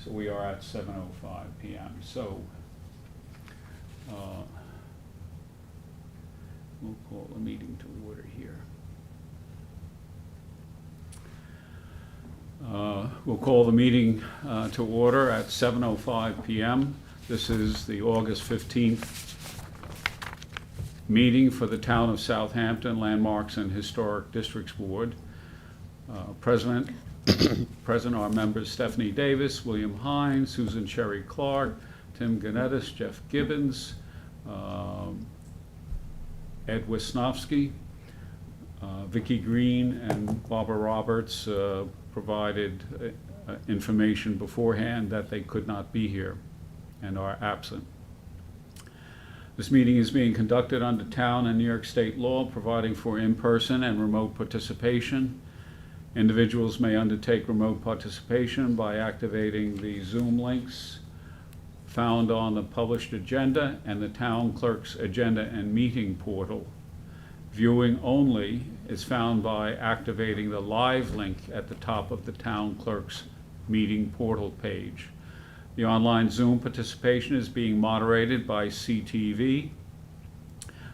So we are at 7:05 p.m. So we'll call the meeting to order here. We'll call the meeting to order at 7:05 p.m. This is the August 15th meeting for the Town of Southampton Landmarks and Historic Districts Board. Present are members Stephanie Davis, William Hines, Susan Sherry Clark, Tim Ganettis, Jeff Gibbons, Ed Wisnowski, Vicki Green, and Barbara Roberts provided information beforehand that they could not be here and are absent. This meeting is being conducted under town and New York State law, providing for in-person and remote participation. Individuals may undertake remote participation by activating the Zoom links found on the published agenda and the town clerk's agenda and meeting portal. Viewing only is found by activating the live link at the top of the town clerk's meeting portal page. The online Zoom participation is being moderated by CTV.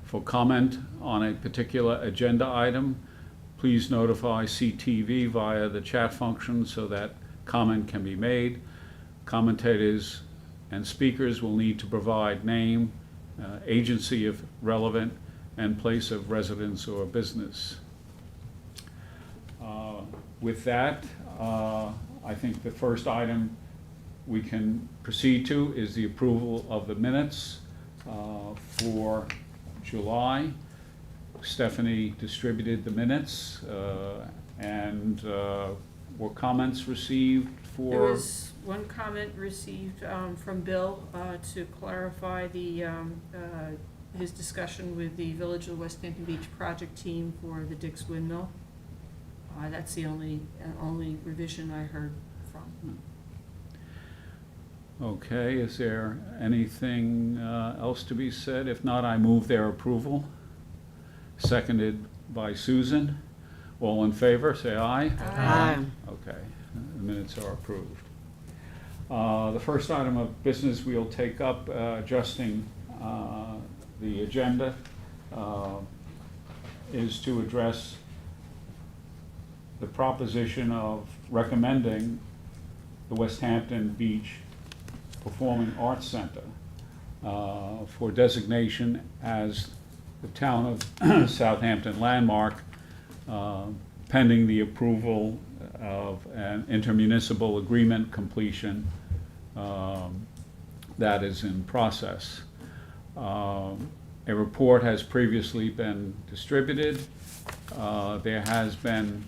For comment on a particular agenda item, please notify CTV via the chat function so that comment can be made. Commentators and speakers will need to provide name, agency if relevant, and place of residence or business. With that, I think the first item we can proceed to is the approval of the minutes for July. Stephanie distributed the minutes, and were comments received for? There was one comment received from Bill to clarify his discussion with the Village of West Hampton Beach project team for the Dick's Windmill. That's the only revision I heard from. Okay, is there anything else to be said? If not, I move their approval. Seconded by Susan. All in favor, say aye. Aye. Okay, the minutes are approved. The first item of business we'll take up, adjusting the agenda, is to address the proposition of recommending the West Hampton Beach Performing Arts Center for designation as the Town of Southampton landmark, pending the approval of an intermunicipal agreement completion that is in process. A report has previously been distributed. There has been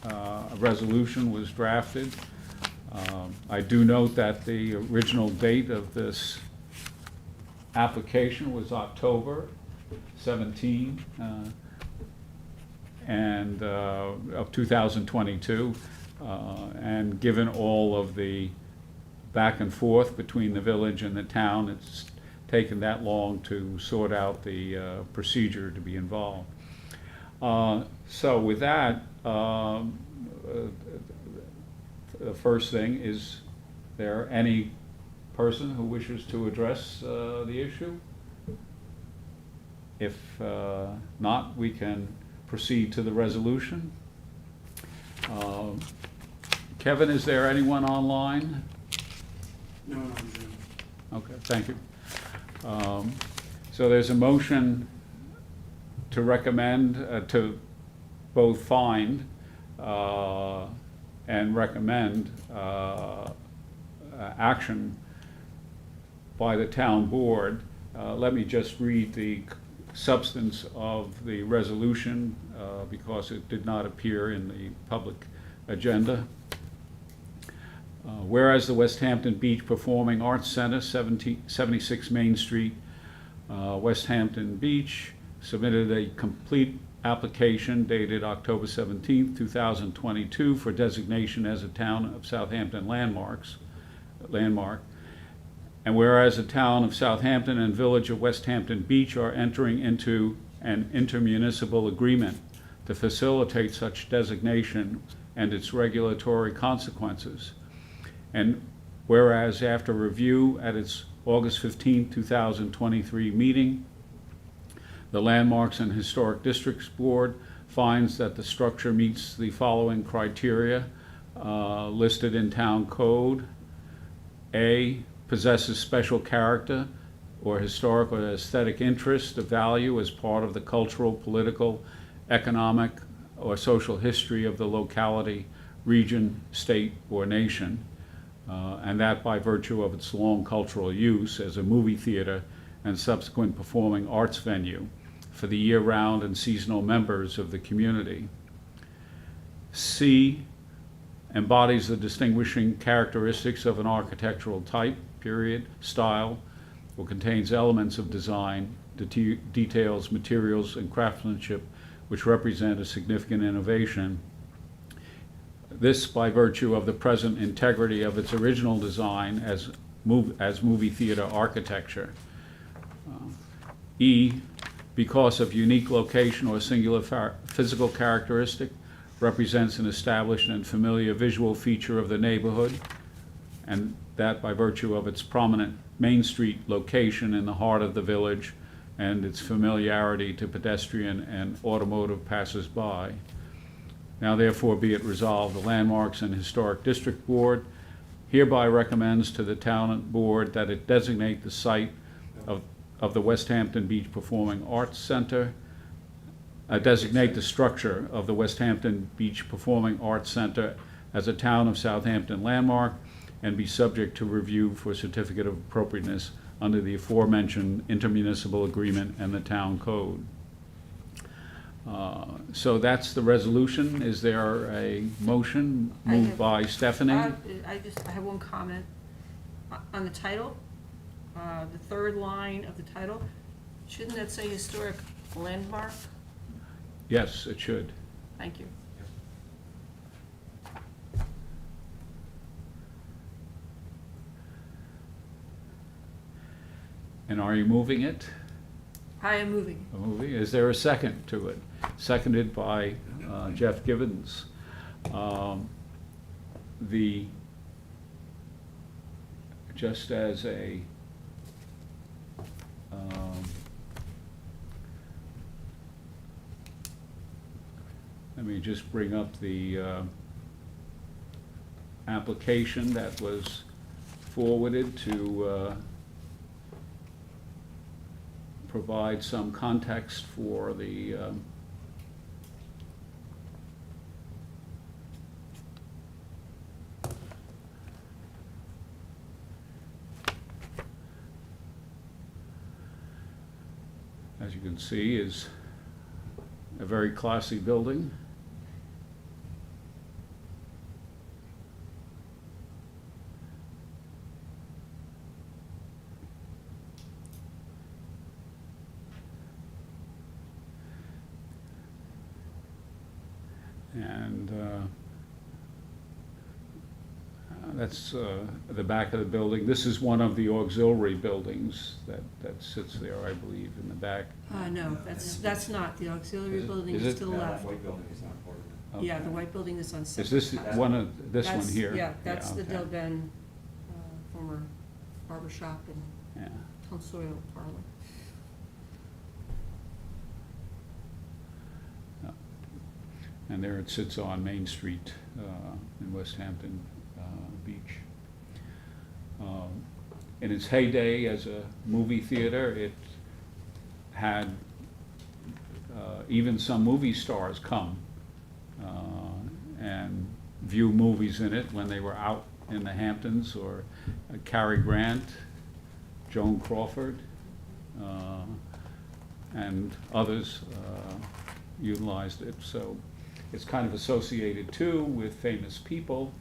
a resolution was drafted. I do note that the original date of this application was October 17 of 2022, and given all of the back and forth between the village and the town, it's taken that long to sort out the procedure to be involved. So with that, the first thing, is there any person who wishes to address the issue? If not, we can proceed to the resolution. Kevin, is there anyone online? No, on Zoom. Okay, thank you. So there's a motion to recommend, to both find and recommend action by the town board. Let me just read the substance of the resolution because it did not appear in the public agenda. Whereas the West Hampton Beach Performing Arts Center, 76 Main Street, West Hampton Beach, submitted a complete application dated October 17, 2022 for designation as a Town of Southampton landmark. And whereas the Town of Southampton and Village of West Hampton Beach are entering into an intermunicipal agreement to facilitate such designation and its regulatory consequences. And Whereas after review at its August 15, 2023 meeting, the Landmarks and Historic Districts Board finds that the structure meets the following criteria listed in Town Code. A, possesses special character or historic or aesthetic interest of value as part of the cultural, political, economic, or social history of the locality, region, state, or nation, and that by virtue of its long cultural use as a movie theater and subsequent performing arts venue for the year-round and seasonal members of the community. C, embodies the distinguishing characteristics of an architectural type, period, style, or contains elements of design, details, materials, and craftsmanship which represent a significant innovation. This by virtue of the present integrity of its original design as movie theater architecture. E, because of unique location or singular physical characteristic, represents an established and familiar visual feature of the neighborhood, and that by virtue of its prominent Main Street location in the heart of the village and its familiarity to pedestrian and automotive passers-by. Now therefore be it resolved, the Landmarks and Historic District Board hereby recommends to the Town Board that it designate the site of the West Hampton Beach Performing Arts Center, designate the structure of the West Hampton Beach Performing Arts Center as a Town of Southampton landmark and be subject to review for certificate of appropriateness under the aforementioned intermunicipal agreement and the Town Code. So that's the resolution. Is there a motion moved by Stephanie? I have one comment. On the title, the third line of the title, shouldn't that say historic landmark? Yes, it should. Thank you. And are you moving it? I am moving. Is there a second to it? Seconded by Jeff Gibbons. Just as a let me just bring up the application that was forwarded to provide some context for the as you can see is a very classy building. And that's the back of the building. This is one of the auxiliary buildings that sits there, I believe, in the back. No, that's not. The auxiliary building is to the left. White building is not part of it. Yeah, the white building is on Is separate. this house. one of, this one That's- here? Yeah, that's the okay. Del Ben, former barber shop and Yeah. tonsorial parlor. And there it sits on Main Street in West Hampton Beach. In its heyday as a movie theater, it had even some movie stars come and view movies in it when they were out in the Hamptons, or Cary Grant, Joan Crawford, and others utilized it. So it's kind of associated too with famous people,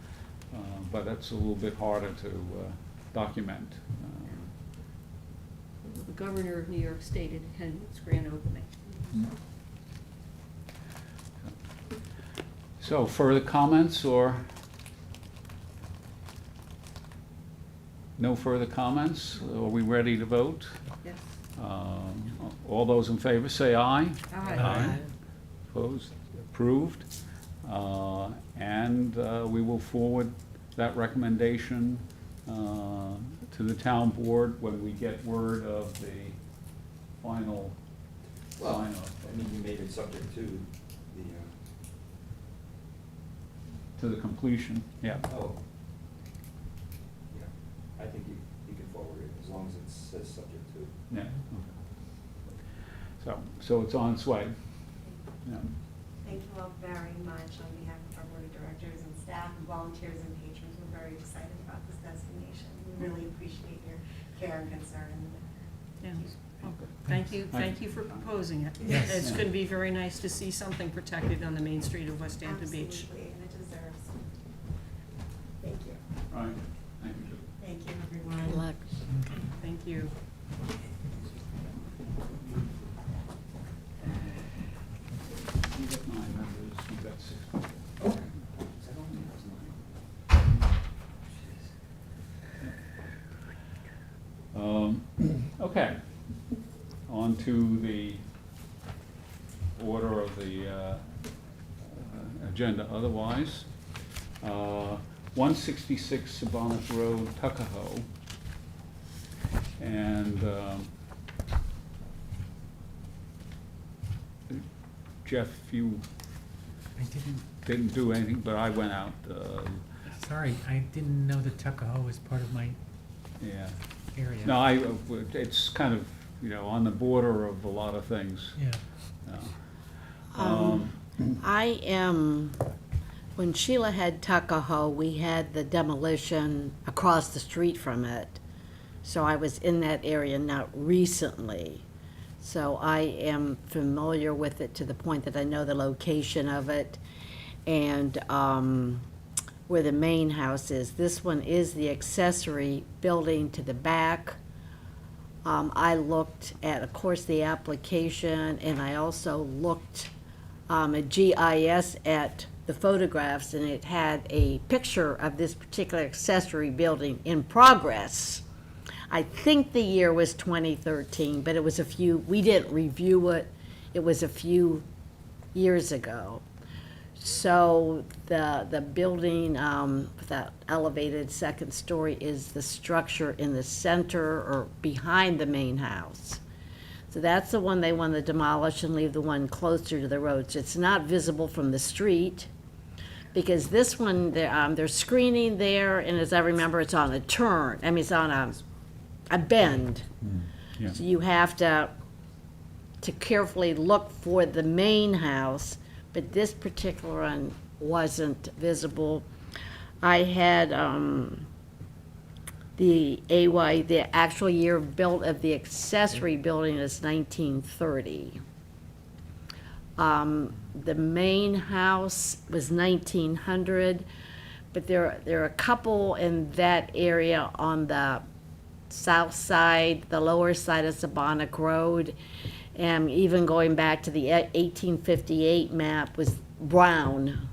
but that's a little bit harder to document. The governor of New York State attended its grand opening. So further comments, or no further comments? Are we ready to vote? Yes. All those in favor say aye. Aye. Opposed? Approved. And we will forward that recommendation to the town board when we get word of the final Well, sign-off. I mean, you made it subject to the, To the completion, yeah. oh. Yeah, I think you can forward it as long as it says subject to. Yeah. So it's on its way. Yeah. Thank you all very much on behalf of our board of directors and staff and volunteers and patrons. We're very excited about this destination. We really appreciate your care and concern in the matter. Yeah. Oh, thank you for proposing it. Yes. It's gonna be very nice to see something protected on the main street of West Hampton Beach. Absolutely, and it deserves. Thank you. All right, thank you. Thank you, everyone. Thank you. You got 9 members, you got 6. Okay. That only has 9. Okay, on to the order of the agenda otherwise. 166 Sabonic Road, Tuckahoe. And Jeff, you I didn't do anything, but I went out, sorry, I didn't know that Tuckahoe was part of my yeah. area. No, it's kind of, on the border of a lot of things. Yeah. I am, when Sheila had Tuckahoe, we had the demolition across the street from it. So I was in that area not recently. So I am familiar with it to the point that I know the location of it and where the main house is. This one is the accessory building to the back. I looked at, of course, the application, and I also looked at GIS at the photographs, and it had a picture of this particular accessory building in progress. I think the year was 2013, but it was we didn't review it. It was a few years ago. So the building with that elevated second story is the structure in the center or behind the main house. So that's the one they want to demolish and leave the one closer to the road. So it's not visible from the street, because this one, there's screening there, and as I remember, it's on a turn. I mean, it's on a bend. Yeah. So you have to carefully look for the main house, but this particular one wasn't visible. I had the actual year built of the accessory building is 1930. The main house was 1900, but there are a couple in that area on the south side, the lower side of Sabonic Road, and even going back to the 1858 map was Brown.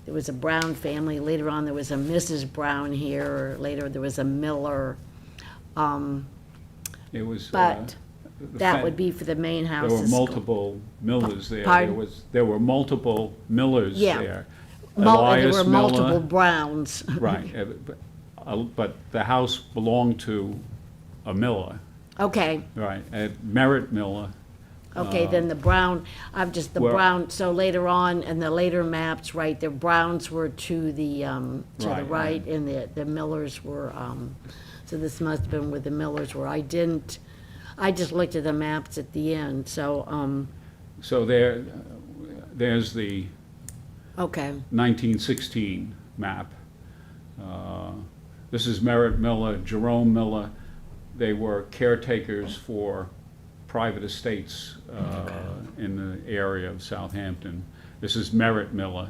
There was a Brown family. Later on, there was a Mrs. Brown here. Later, there was a Miller. It was. But the that fa- would be for the main house. There were multiple millers there. Pardon? There were multiple millers Yeah. there. There Elias were multiple Miller, Browns. right, but the house belonged to a Miller, Okay, right, Merritt Miller. okay, then the Brown, Well- Brown, so later on, in the later maps, right, the Browns were to the Right, right, and the Millers were, so this must have been where the Millers were. I just looked at the maps at the end, so, So there's the okay, 1916 map. This is Merritt Miller, Jerome Miller. They were caretakers for private estates in the area of Southampton. This is Merritt Miller,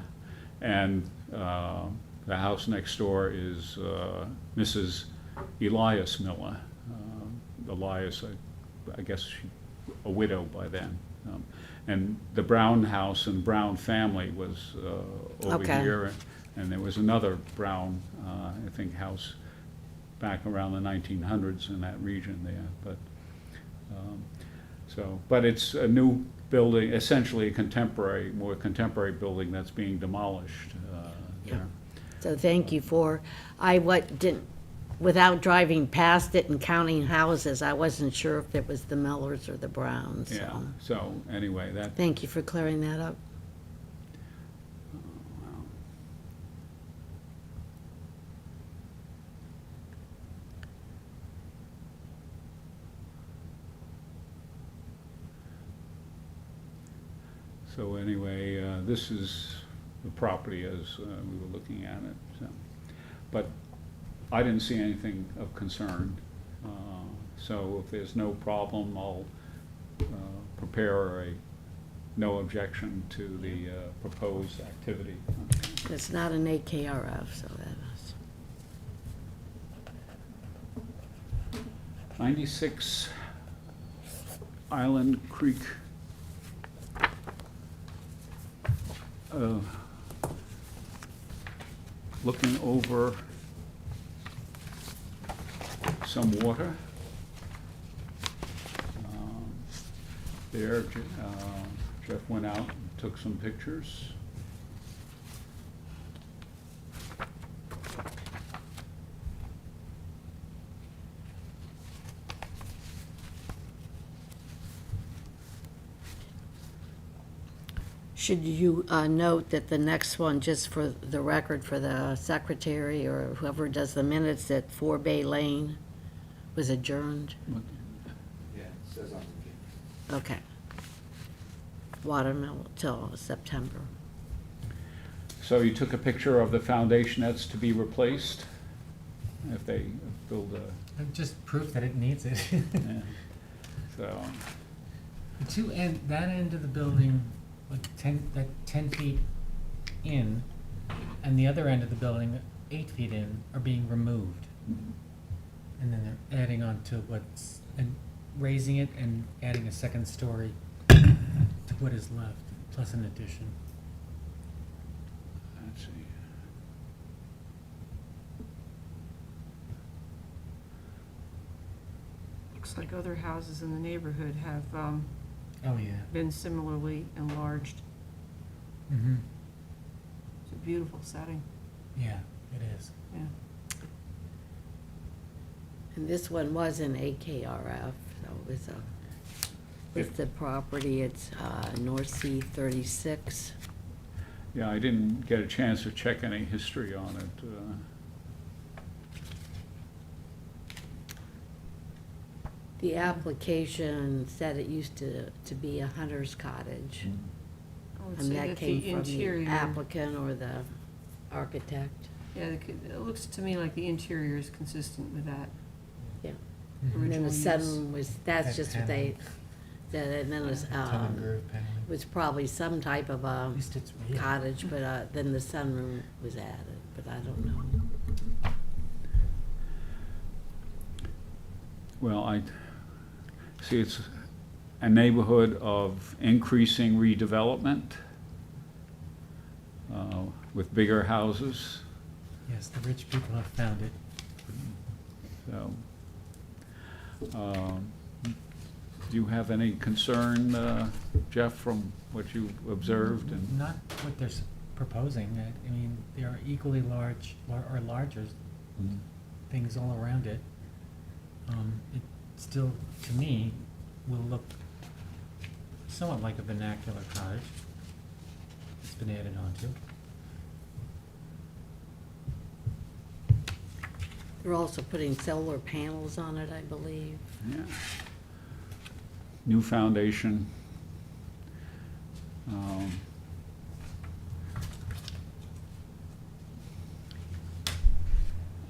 and the house next door is Mrs. Elias Miller. Elias, I guess a widow by then. And the Brown house and Brown family was over Okay. here, and there was another Brown, I think, house back around the 1900s in that region there. But it's a new building, essentially a more contemporary building that's being demolished there. so thank you for, without driving past it and counting houses, I wasn't sure if it was the Millers or the Browns, so. Yeah, so anyway, that, Thank you for clearing that up. so anyway, this is the property as we were looking at it, so. But I didn't see anything of concern. So if there's no problem, I'll prepare a no objection to the proposed activity. It's not an AKRF, so that is. 96 Island Creek. Looking over some water. There, Jeff went out and took some pictures. Should you note that the next one, just for the record, for the secretary or whoever does the minutes, that 4 Bay Lane was adjourned? Yeah, it says on the. Okay. Watermill till September. So you took a picture of the foundation that's to be replaced? If they build a, Just proof that it needs it. yeah. So, That end of the building, like 10 feet in, and the other end of the building, 8 feet in, are being removed. And then they're adding on to and raising it and adding a second story to what is left, plus an addition. let's see. Looks like other houses in the neighborhood have Oh, yeah. been similarly enlarged. Mm-hmm. It's a beautiful setting, Yeah, it is. yeah. And this one was an AKRF, so it was with the property, it's North Sea 36. Yeah, I didn't get a chance to check any history on it. The application said it used to be a hunter's cottage. I would And say that that came the from the interior, applicant or the architect. yeah, it looks to me like the interior is consistent with that. Yeah. Mhm. And then the Original use. sunroom was, that's That just what they, and then it was, Tongue and groove paneling. was probably some type of a At least it's real. cottage, but then the sunroom was added, but I don't know. Well, I see it's a neighborhood of increasing redevelopment with bigger houses, Yes, the rich people have found it. so. Do you have any concern, Jeff, from what you observed? And Not what they're proposing. I mean, there are equally large or larger things all around it. It still, to me, will look somewhat like a vernacular cottage. It's been added onto. They're also putting solar panels on it, I believe. Yeah. New foundation.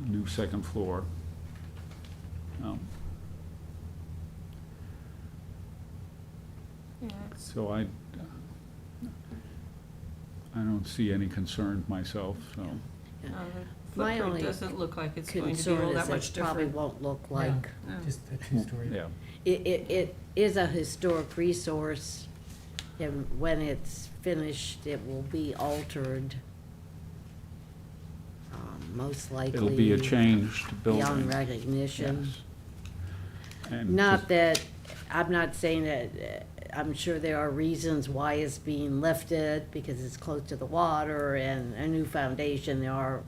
New second floor. Yeah, it's, So I don't see any concern myself, so. Yeah. the My footprint only doesn't look like it's going to be Concern all is that that much it probably different. won't look like, No. Just a two-story. Yeah, it is a historic resource, and when it's finished, it will be altered. Most likely. it'll be a changed building. Beyond recognition. Yes. And Not just- that, I'm not saying that, I'm sure there are reasons why it's being lifted, because it's close to the water and a new foundation, there are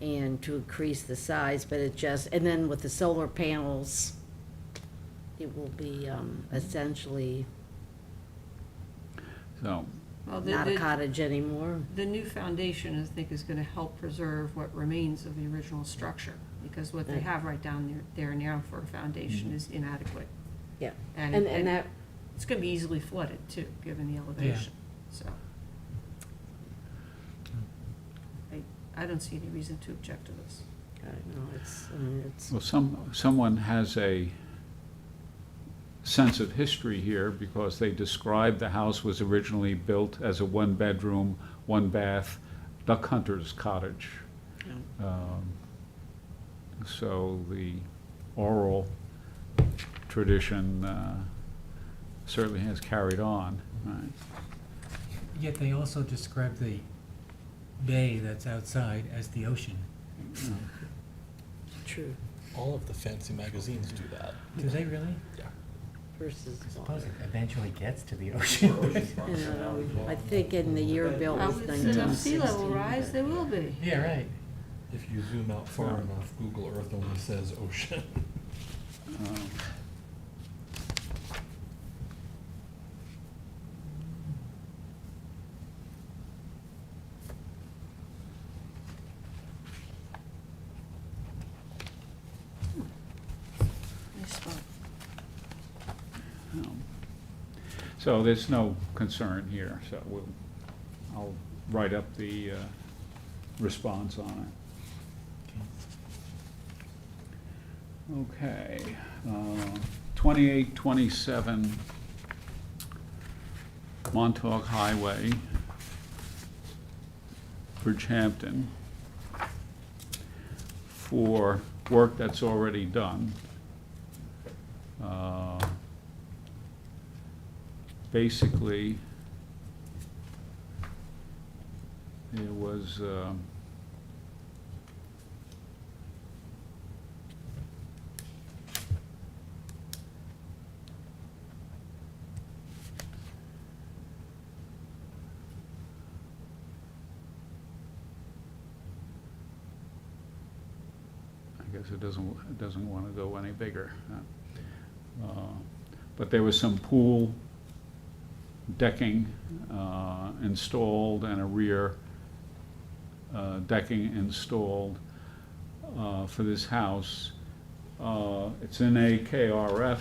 and to increase the size, but it just, and then with the solar panels, it will be essentially So, Well, not a cottage anymore. the new foundation, I think, is gonna help preserve what remains of the original structure, because what they have right down there now for a foundation is inadequate. Yeah, And and that, it's gonna be easily flooded too, given the elevation, so. I don't see any reason to object to this. I know, it's, well, someone has a sense of history here because they described the house was originally built as a one-bedroom, one-bath duck hunter's cottage. So the oral tradition certainly has carried on, right? Yet they also describe the bay that's outside as the ocean. true, All of the fancy magazines do that. Do they really? Yeah. versus I suppose water. it eventually gets to the ocean. I think in the year built was With enough sea 1960. level rise, there will be. Yeah, right. If you zoom out far enough, Google Earth only says ocean. Um, Nice spot. So there's no concern here, so I'll write up the response on it. Okay, 2827 Montauk Highway, Bridgehampton, for work that's already done. Basically, it was, I guess it doesn't want to go any bigger. But there was some pool decking installed and a rear decking installed for this house. It's in a KRF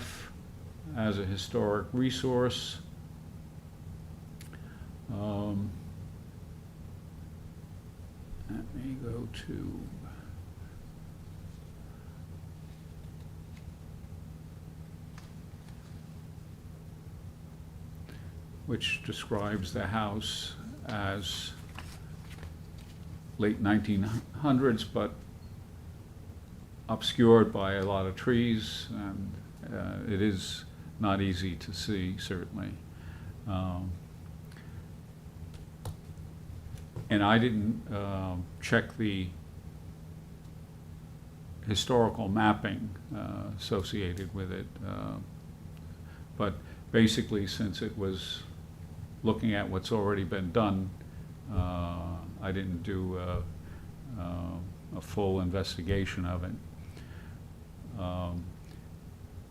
as a historic resource. Let me go to which describes the house as late 1900s, but obscured by a lot of trees, and it is not easy to see, certainly. And I didn't check the historical mapping associated with it, but basically, since it was looking at what's already been done, I didn't do a full investigation of it.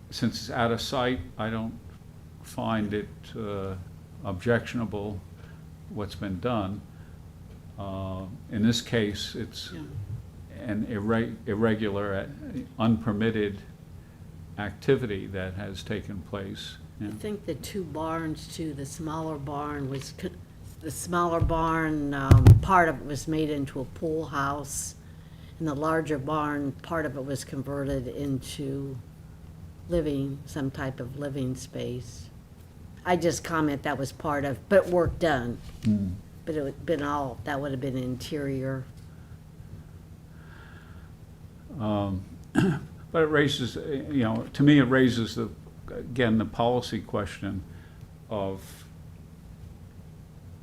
Since it's out of sight, I don't find it objectionable what's been done. In this case, it's an irregular, unpermitted activity that has taken place. I think the two barns too, the smaller barn was, the smaller barn, part of it was made into a pool house. And the larger barn, part of it was converted into some type of living space. I just comment that was part of, but work done. But it would been all, that would have been interior. But it raises, to me, it raises again, the policy question of,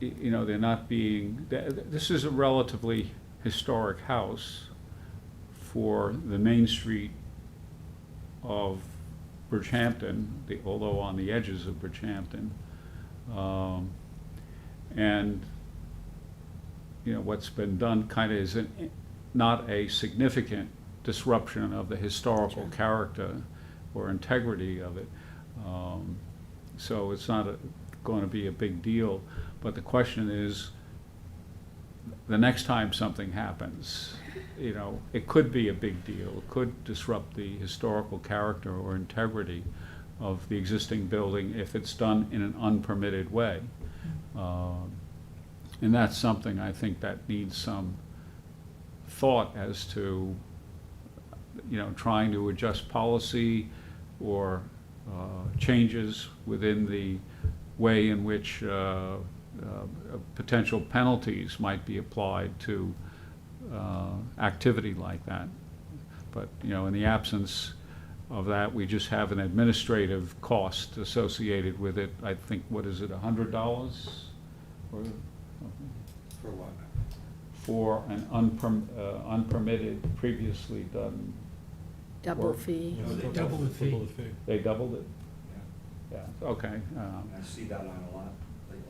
there not being, this is a relatively historic house for the main street of Bridgehampton, although on the edges of Bridgehampton. And what's been done kind of is not a significant disruption of the historical character or integrity of it. So it's not going to be a big deal, but the question is, the next time something happens, you know, it could be a big deal. It could disrupt the historical character or integrity of the existing building if it's done in an unpermitted way. And that's something I think that needs some thought as to, you know, trying to adjust policy or changes within the way in which potential penalties might be applied to activity like that. But, you know, in the absence of that, we just have an administrative cost associated with it. I think, what is it, $100 or something? For what? For an unpermitted, previously done, Double Work. fee. No, they Double the fee. Double the fee. they doubled it? Yeah, Yeah, okay. I see that on a lot lately,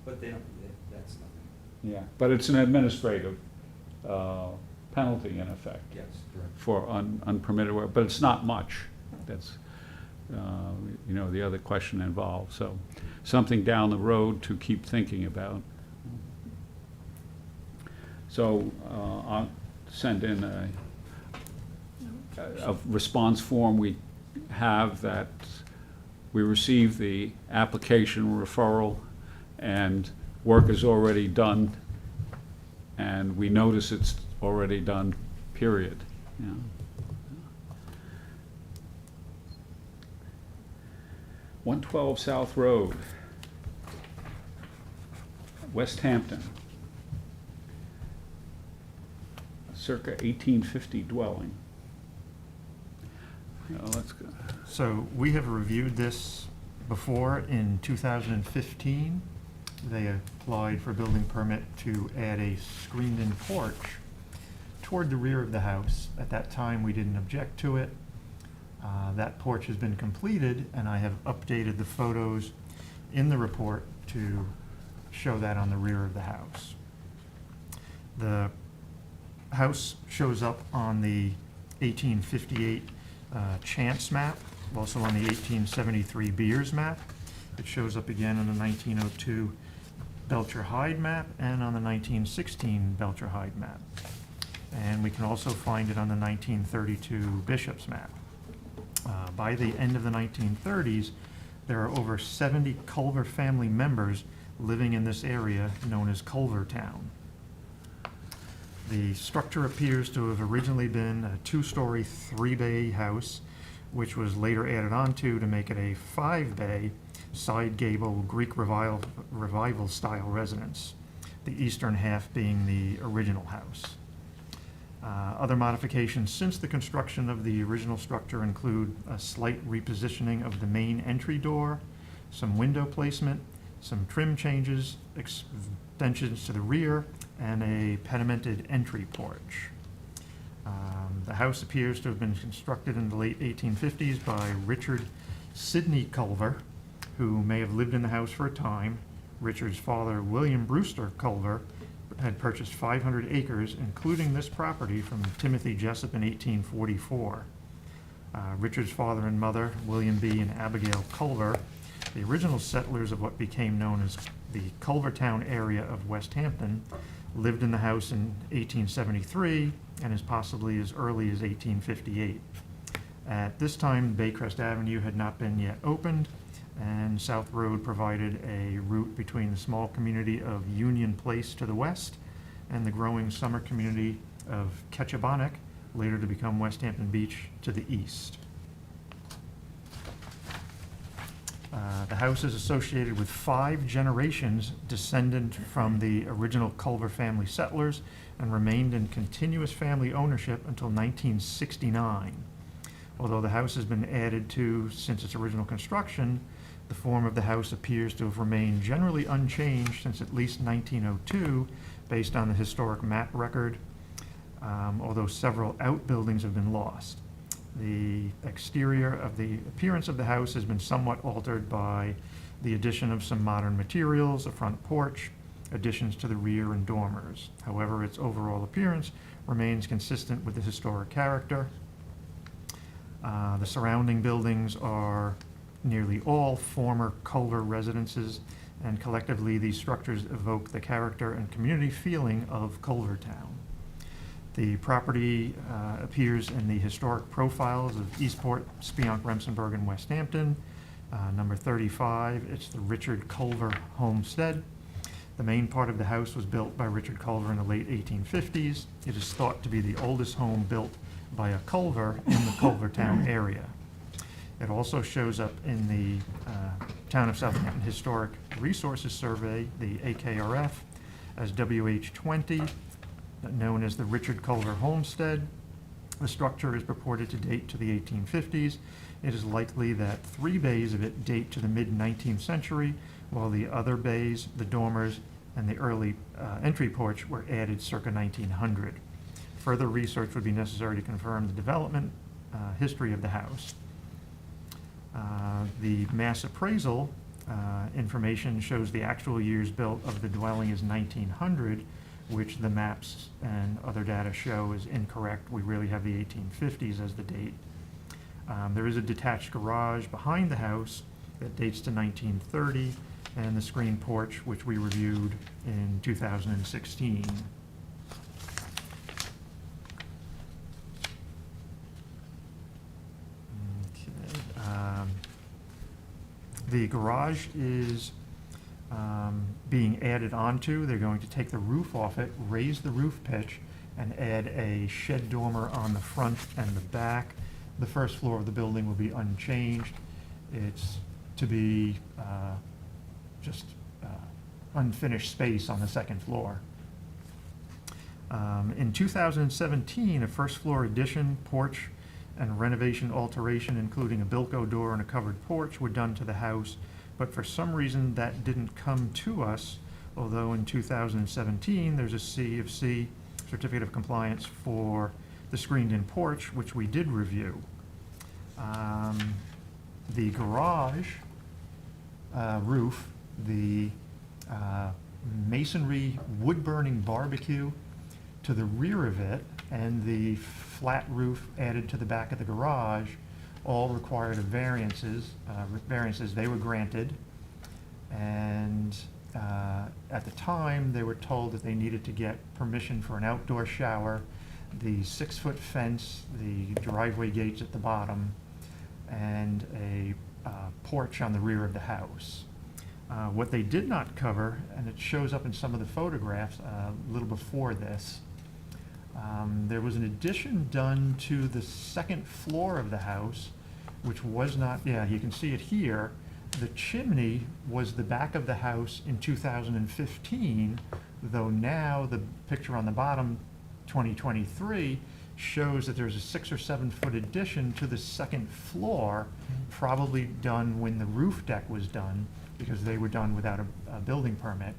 but they don't, that's nothing. Yeah, but it's an administrative penalty in effect Yes, correct. for unpermitted work, but it's not much. That's, you know, the other question involved. So something down the road to keep thinking about. So I'll send in a response form we have that we received the application referral and work is already done and we notice it's already done, period. You know. 112 South Road, West Hampton. Circa 1850 dwelling. Let's go. So we have reviewed this before in 2015. They applied for a building permit to add a screened-in porch toward the rear of the house. At that time, we didn't object to it. That porch has been completed, and I have updated the photos in the report to show that on the rear of the house. The house shows up on the 1858 Chance map, also on the 1873 Beers map. It shows up again on the 1902 Belcher Hyde map and on the 1916 Belcher Hyde map. And we can also find it on the 1932 Bishop's map. By the end of the 1930s, there are over 70 Culver family members living in this area known as Culvertown. The structure appears to have originally been a two-story, three-bay house, which was later added onto to make it a five-bay, side-gable Greek revival-style residence, the eastern half being the original house. Other modifications since the construction of the original structure include a slight repositioning of the main entry door, some window placement, some trim changes, extensions to the rear, and a pedimented entry porch. The house appears to have been constructed in the late 1850s by Richard Sidney Culver, who may have lived in the house for a time. Richard's father, William Brewster Culver, had purchased 500 acres, including this property, from Timothy Jessup in 1844. Richard's father and mother, William B. and Abigail Culver, the original settlers of what became known as the Culvertown area of West Hampton, lived in the house in 1873 and as possibly as early as 1858. At this time, Baycrest Avenue had not been yet opened, and South Road provided a route between the small community of Union Place to the west and the growing summer community of Ketchabonek, later to become West Hampton Beach, to the east. The house is associated with 5 generations descendant from the original Culver family settlers and remained in continuous family ownership until 1969. Although the house has been added to since its original construction, the form of the house appears to have remained generally unchanged since at least 1902, based on the historic map record, although several outbuildings have been lost. The exterior of the appearance of the house has been somewhat altered by the addition of some modern materials, a front porch, additions to the rear and dormers. However, its overall appearance remains consistent with the historic character. The surrounding buildings are nearly all former Culver residences, and collectively these structures evoke the character and community feeling of Culvertown. The property appears in the historic profiles of Eastport, Spionk, Remsenburg, and West Hampton. Number 35, it's the Richard Culver Homestead. The main part of the house was built by Richard Culver in the late 1850s. It is thought to be the oldest home built by a Culver in the Culvertown area. It also shows up in the Town of Southampton Historic Resources Survey, the AKRF, as WH20, known as the Richard Culver Homestead. The structure is purported to date to the 1850s. It is likely that 3 bays of it date to the mid-19th century, while the other bays, the dormers, and the early entry porch were added circa 1900. Further research would be necessary to confirm the development history of the house. The mass appraisal information shows the actual years built of the dwelling is 1900, which the maps and other data show is incorrect. We really have the 1850s as the date. There is a detached garage behind the house that dates to 1930, and the screen porch, which we reviewed in 2016. The garage is being added onto. They're going to take the roof off it, raise the roof pitch, and add a shed dormer on the front and the back. The first floor of the building will be unchanged. It's to be just unfinished space on the second floor. In 2017, a first floor addition, porch, and renovation alteration, including a Bilko door and a covered porch, were done to the house, but for some reason that didn't come to us, although in 2017 there's a C of C, certificate of compliance, for the screened-in porch, which we did review. The garage roof, the masonry wood-burning barbecue to the rear of it, and the flat roof added to the back of the garage all required variances. They were granted, and at the time they were told that they needed to get permission for an outdoor shower, the 6-foot fence, the driveway gates at the bottom, and a porch on the rear of the house. What they did not cover, and it shows up in some of the photographs a little before this, there was an addition done to the second floor of the house, which was not, yeah, you can see it here. The chimney was the back of the house in 2015, though now the picture on the bottom, 2023, shows that there's a 6 or 7 foot addition to the second floor, probably done when the roof deck was done, because they were done without a building permit.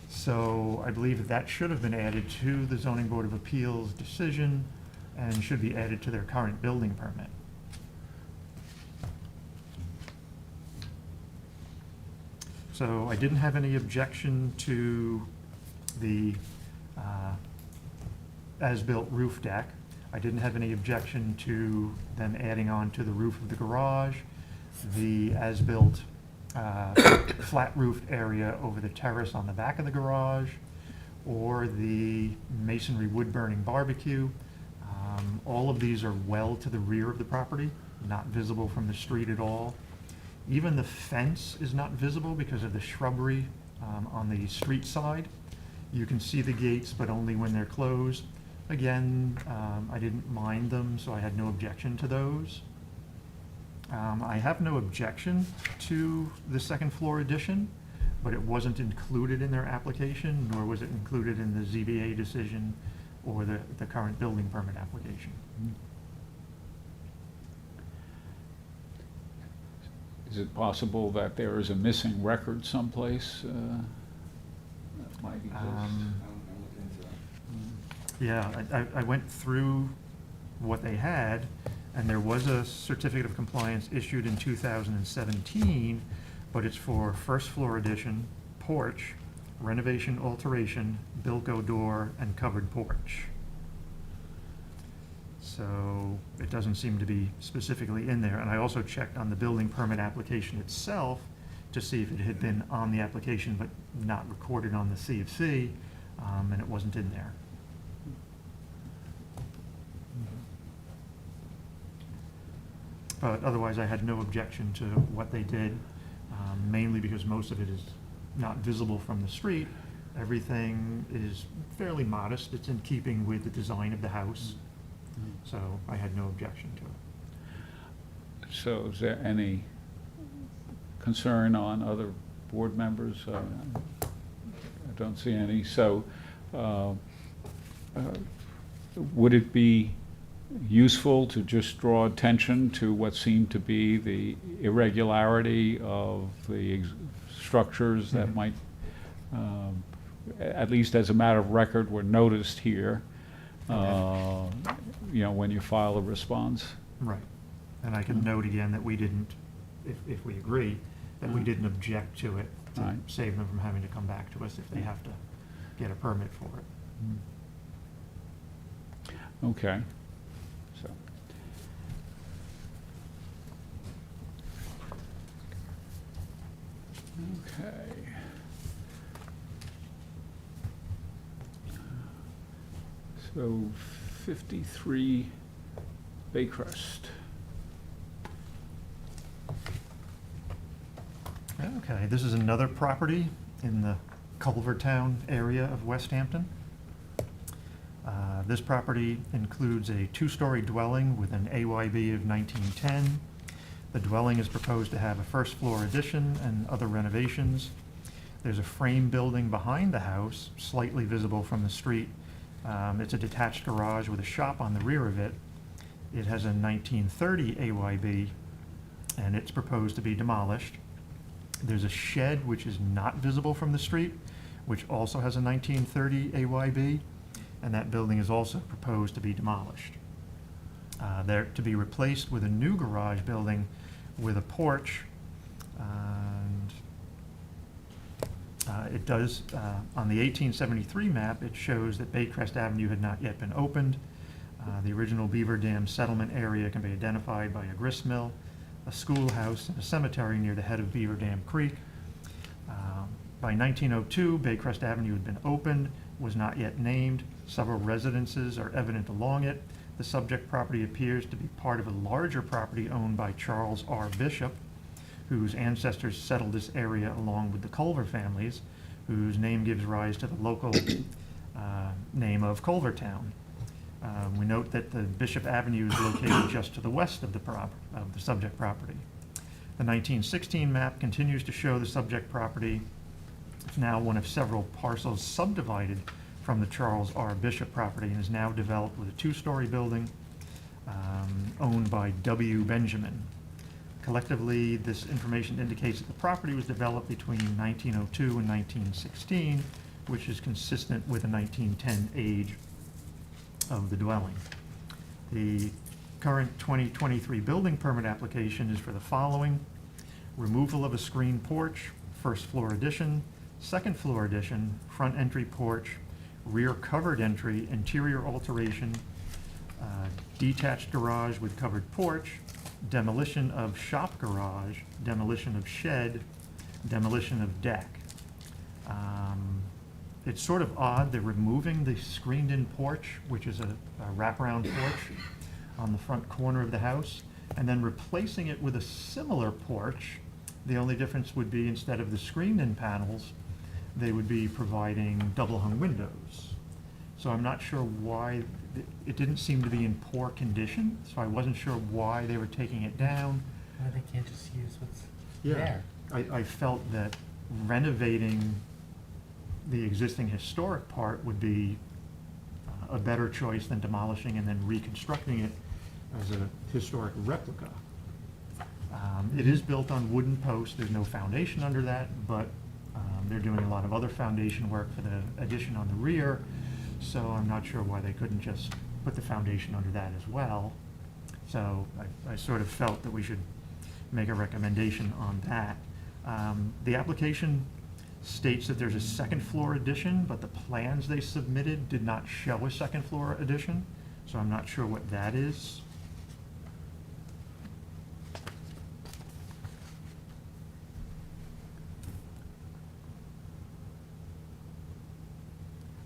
So I believe that should have been added to the Zoning Board of Appeals decision and should be added to their current building permit. So I didn't have any objection to the as-built roof deck. I didn't have any objection to them adding on to the roof of the garage, the as-built flat roofed area over the terrace on the back of the garage, or the masonry wood-burning barbecue. All of these are well to the rear of the property, not visible from the street at all. Even the fence is not visible because of the shrubbery on the street side. You can see the gates, but only when they're closed. Again, I didn't mind them, so I had no objection to those. I have no objection to the second floor addition, but it wasn't included in their application, nor was it included in the ZBA decision or the current building permit application. Is it possible that there is a missing record someplace that might exist? I'll look into that. Yeah, I went through what they had, and there was a certificate of compliance issued in 2017, but it's for first floor addition, porch, renovation alteration, Bilko door, and covered porch. So it doesn't seem to be specifically in there. And I also checked on the building permit application itself to see if it had been on the application but not recorded on the CFC, and it wasn't in there. But otherwise, I had no objection to what they did, mainly because most of it is not visible from the street. Everything is fairly modest. It's in keeping with the design of the house. So I had no objection to it. So is there any concern on other board members? I don't see any. So would it be useful to just draw attention to what seemed to be the irregularity of the structures that Mhm. might, at least as a matter of record, were noticed here, when you file a response? Right. And I can note again that we didn't, if we agree, that we didn't object to it to Right. save them from having to come back to us if they have to get a permit for it. Okay. So. Okay. So 53 Baycrest. Okay, this is another property in the Culvertown area of West Hampton. This property includes a two-story dwelling with an AYB of 1910. The dwelling is proposed to have a first-floor addition and other renovations. There's a frame building behind the house, slightly visible from the street. It's a detached garage with a shop on the rear of it. It has a 1930 AYB, and it's proposed to be demolished. There's a shed which is not visible from the street, which also has a 1930 AYB, and that building is also proposed to be demolished. They're to be replaced with a new garage building with a porch, and it does, on the 1873 map, it shows that Baycrest Avenue had not yet been opened. The original Beaver Dam settlement area can be identified by a grist mill, a schoolhouse, and a cemetery near the head of Beaver Dam Creek. By 1902, Baycrest Avenue had been opened, was not yet named. Several residences are evident along it. The subject property appears to be part of a larger property owned by Charles R. Bishop, whose ancestors settled this area along with the Culver families, whose name gives rise to the local name of Culvertown. We note that the Bishop Avenue is located just to the west of the subject property. The 1916 map continues to show the subject property. It's now one of several parcels subdivided from the Charles R. Bishop property and is now developed with a two-story building owned by W. Benjamin. Collectively, this information indicates that the property was developed between 1902 and 1916, which is consistent with the 1910 age of the dwelling. The current 2023 building permit application is for the following: removal of a screen porch, first floor addition, second floor addition, front entry porch, rear covered entry, interior alteration, detached garage with covered porch, demolition of shop garage, demolition of shed, demolition of deck. It's sort of odd, they're removing the screened-in porch, which is a wraparound porch on the front corner of the house, and then replacing it with a similar porch. The only difference would be, instead of the screened-in panels, they would be providing double-hung windows. So I'm not sure why, it didn't seem to be in poor condition, so I wasn't sure why they were taking it down. Why they can't just use what's Yeah. there? I felt that renovating the existing historic part would be a better choice than demolishing and then reconstructing it as a historic replica. It is built on wooden posts, there's no foundation under that, but they're doing a lot of other foundation work for the addition on the rear, so I'm not sure why they couldn't just put the foundation under that as well. So I sort of felt that we should make a recommendation on that. The application states that there's a second floor addition, but the plans they submitted did not show a second floor addition, so I'm not sure what that is.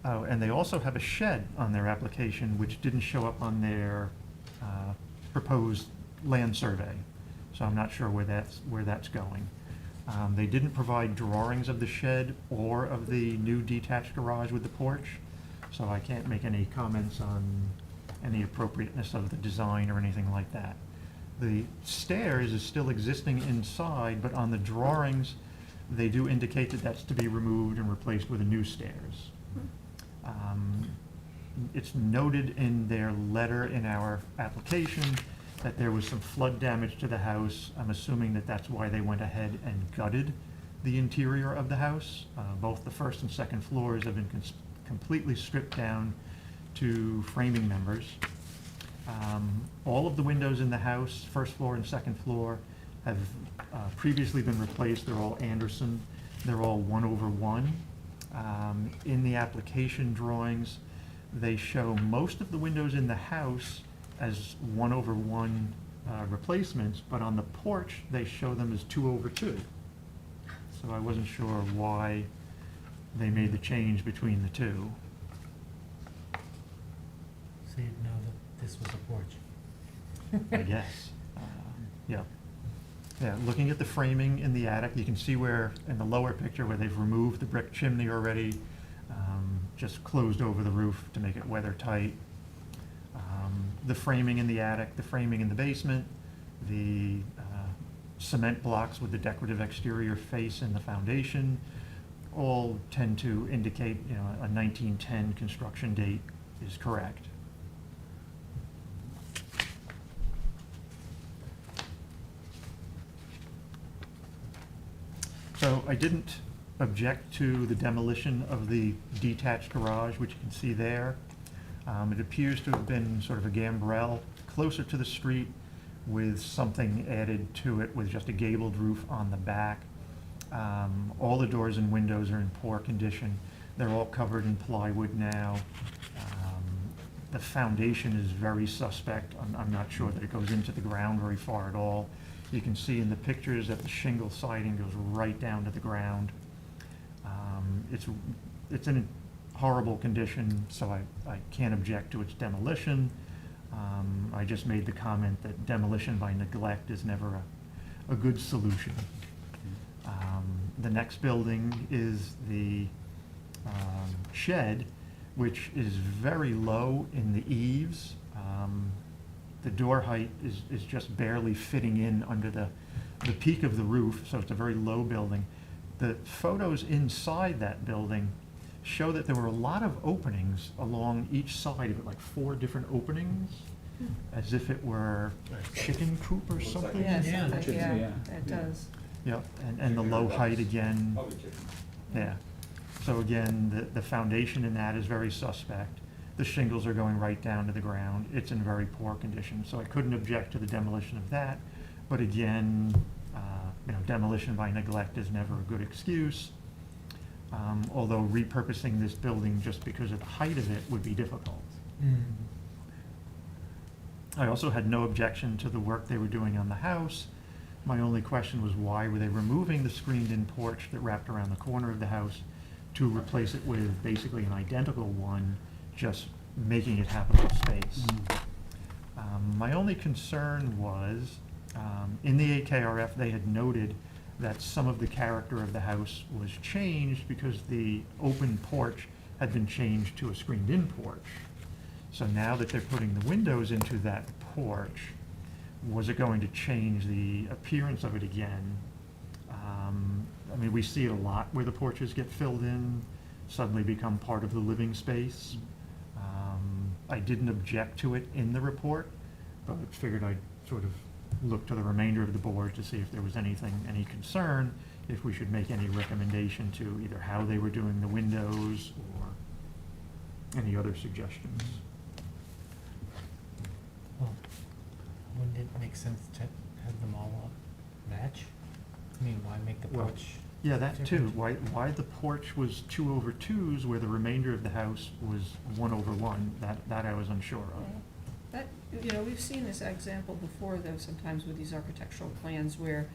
Oh, and they also have a shed on their application, which didn't show up on their proposed land survey. So I'm not sure where that's going. They didn't provide drawings of the shed or of the new detached garage with the porch, so I can't make any comments on any appropriateness of the design or anything like that. The stairs is still existing inside, but on the drawings, they do indicate that that's to be removed and replaced with a new stairs. It's noted in their letter in our application that there was some flood damage to the house. I'm assuming that that's why they went ahead and gutted the interior of the house. Both the first and second floors have been completely stripped down to framing members. All of the windows in the house, first floor and second floor, have previously been replaced. They're all Anderson. They're all 1/1. In the application drawings, they show most of the windows in the house as 1/1 replacements, but on the porch, they show them as 2/2. So I wasn't sure why they made the change between the two. So you'd know that this was a porch. I guess. Yeah. Yeah, looking at the framing in the attic, you can see where, in the lower picture, where they've removed the brick chimney already, just closed over the roof to make it weather tight. The framing in the attic, the framing in the basement, the cement blocks with the decorative exterior face and the foundation, all tend to indicate, a 1910 construction date is correct. So I didn't object to the demolition of the detached garage, which you can see there. It appears to have been sort of a gambrel closer to the street with something added to it with just a gabled roof on the back. All the doors and windows are in poor condition. They're all covered in plywood now. The foundation is very suspect. I'm not sure that it goes into the ground very far at all. You can see in the pictures that the shingle siding goes right down to the ground. It's in a horrible condition, so I can't object to its demolition. I just made the comment that demolition by neglect is never a good solution. The next building is the shed, which is very low in the eaves. The door height is just barely fitting in under the peak of the roof, so it's a very low building. The photos inside that building show that there were a lot of openings along each side of it, like 4 different openings, as if it were a chicken coop or Looks like something. it. Yeah, Yeah. yeah, it does. Yep, and the low height again, Probably chicken. yeah. So again, the foundation in that is very suspect. The shingles are going right down to the ground. It's in very poor condition, so I couldn't object to the demolition of that. But again, demolition by neglect is never a good excuse. Although repurposing this building just because of the height of it would be difficult. I also had no objection to the work they were doing on the house. My only question was, why were they removing the screened-in porch that wrapped around the corner of the house to replace it with basically an identical one, just making it habitable space? My only concern was, in the AKRF, they had noted that some of the character of the house was changed because the open porch had been changed to a screened-in porch. So now that they're putting the windows into that porch, was it going to change the appearance of it again? We see it a lot where the porches get filled in, suddenly become part of the living space. I didn't object to it in the report, but figured I'd sort of look to the remainder of the board to see if there was any concern, if we should make any recommendation to either how they were doing the windows or any other suggestions. Well, wouldn't it make sense to have them all match? Why make the Well, porch? Yeah, that too. Why the porch was 2/2s where the remainder of the house was 1/1, that I was unsure of. That, you know, we've seen this example before, though, sometimes with these architectural plans where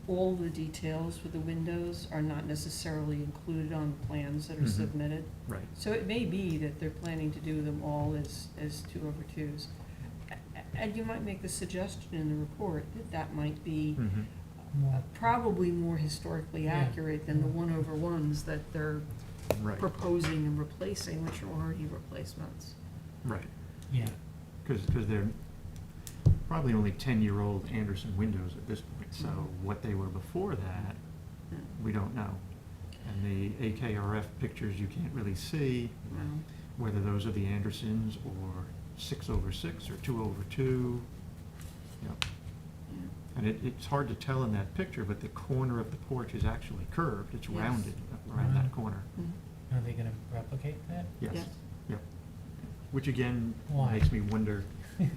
all the details for the windows are not necessarily included on the plans that are Mhm. submitted. Right. So it may be that they're planning to do them all as 2/2s. And you might make the suggestion in the report that that might be Mhm. probably more historically Yeah. accurate than the 1/1s that they're Right, proposing and replacing, which are already replacements. right. Yeah, Because they're probably only 10-year-old Anderson windows at this point, so what they were before that, we don't know. And the AKRF pictures, you can't really see Well, whether those are the Andersons or 6/6 or 2/2. Yep. yeah. And it's hard to tell in that picture, but the corner of the porch is actually curved, it's Yes. rounded around that corner. Mhm. are they gonna replicate that? Yes, Yes. yep. Which again, Why? makes me wonder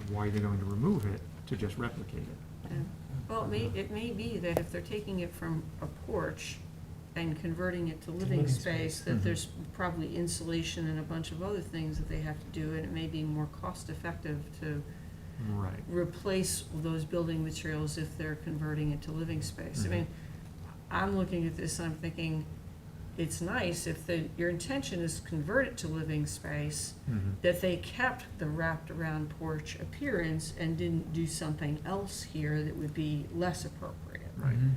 why they're going to remove it to just replicate it. Yeah. Well, it may be that if they're taking it from a porch and converting it to living living space, space. that Mhm. there's probably insulation and a bunch of other things that they have to do, and it may be more cost-effective to Right. replace those building materials if they're converting it to living space. I Mhm. mean, I'm looking at this and I'm thinking, it's nice if your intention is to convert it to living space, Mhm. that they kept the wrapped-around porch appearance and didn't do something else here that would be less appropriate. Right. Mhm.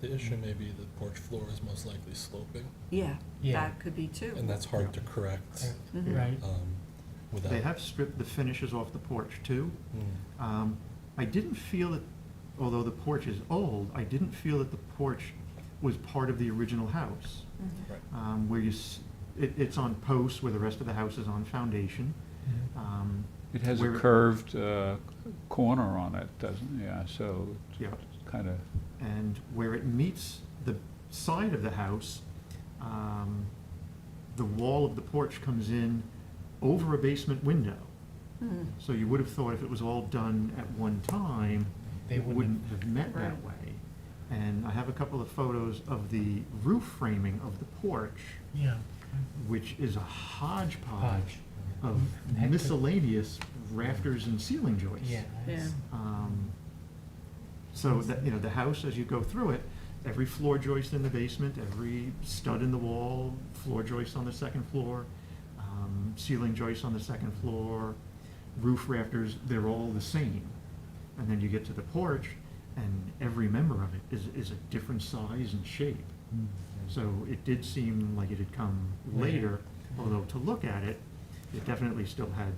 The issue may be the porch floor is most likely sloping, Yeah, Yeah. that could be too. and that's hard to correct, Mhm. Right, without. They have stripped the finishes off the porch too. Mm. I didn't feel that, although the porch is old, I didn't feel that the porch was part of the original house. Mhm. Right. Where it's on posts where the rest of the house is on foundation. Mhm. It has a Where- curved corner on it, doesn't it? Yeah, so Yeah. it's kind of, And where it meets the side of the house, the wall of the porch comes in over a basement window. Mhm. So you would have thought if it was all done at one time, They it wouldn't wouldn't have met that Right. way. And I have a couple of photos of the roof framing of the porch, yeah. which is a hodgepodge Hodge. of Heck of- miscellaneous rafters and ceiling joists. Yeah. it's- So that, you know, the house, as you go through it, every floor joist in the basement, every stud in the wall, floor joist on the second floor, ceiling joists on the second floor, roof rafters, they're all the same. And then you get to the porch, and every member of it is a different size and shape. So it did seem like it had come later, although to look at it, it definitely still had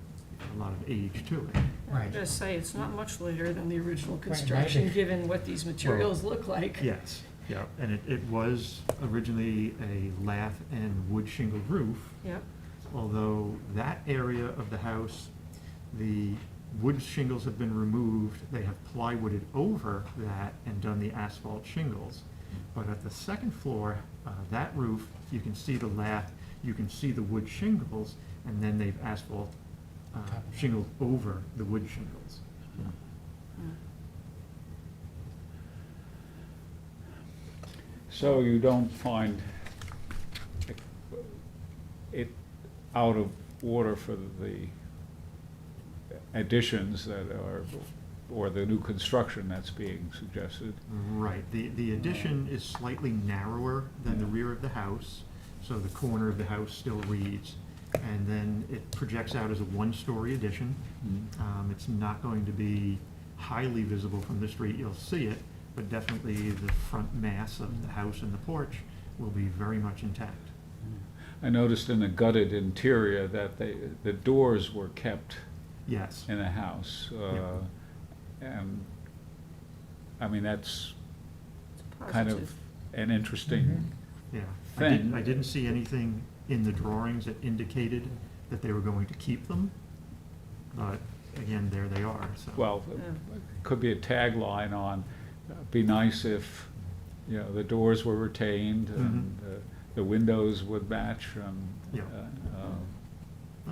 a lot of age to it. I'll Right. just say, it's not much later than the original right. construction, given what these materials look like. Yes, yeah, and it was originally a lath and wood shingle roof, Yep, although that area of the house, the wood shingles have been removed, they have plywooded over that and done the asphalt shingles. But at the second floor, that roof, you can see the lath, you can see the wood shingles, and then they've asphalt shingled over the wood shingles. so you don't find it out of order for the additions that are, or the new construction that's being suggested? Right, the addition is slightly narrower than the rear of the house, so the corner of the house still reads. And then it projects out as a one-story addition. It's not going to be highly visible from the street, you'll see it, but definitely the front mass of the house and the porch will be very much intact. I noticed in the gutted interior that the doors were kept Yes, in the house. And, I mean, that's it's kind positive. of an interesting yeah. thing. I didn't see anything in the drawings that indicated that they were going to keep them, but again, there they are, so. Well, it could be a tagline on, be nice if, you know, the doors were retained and the windows would match and, Yeah.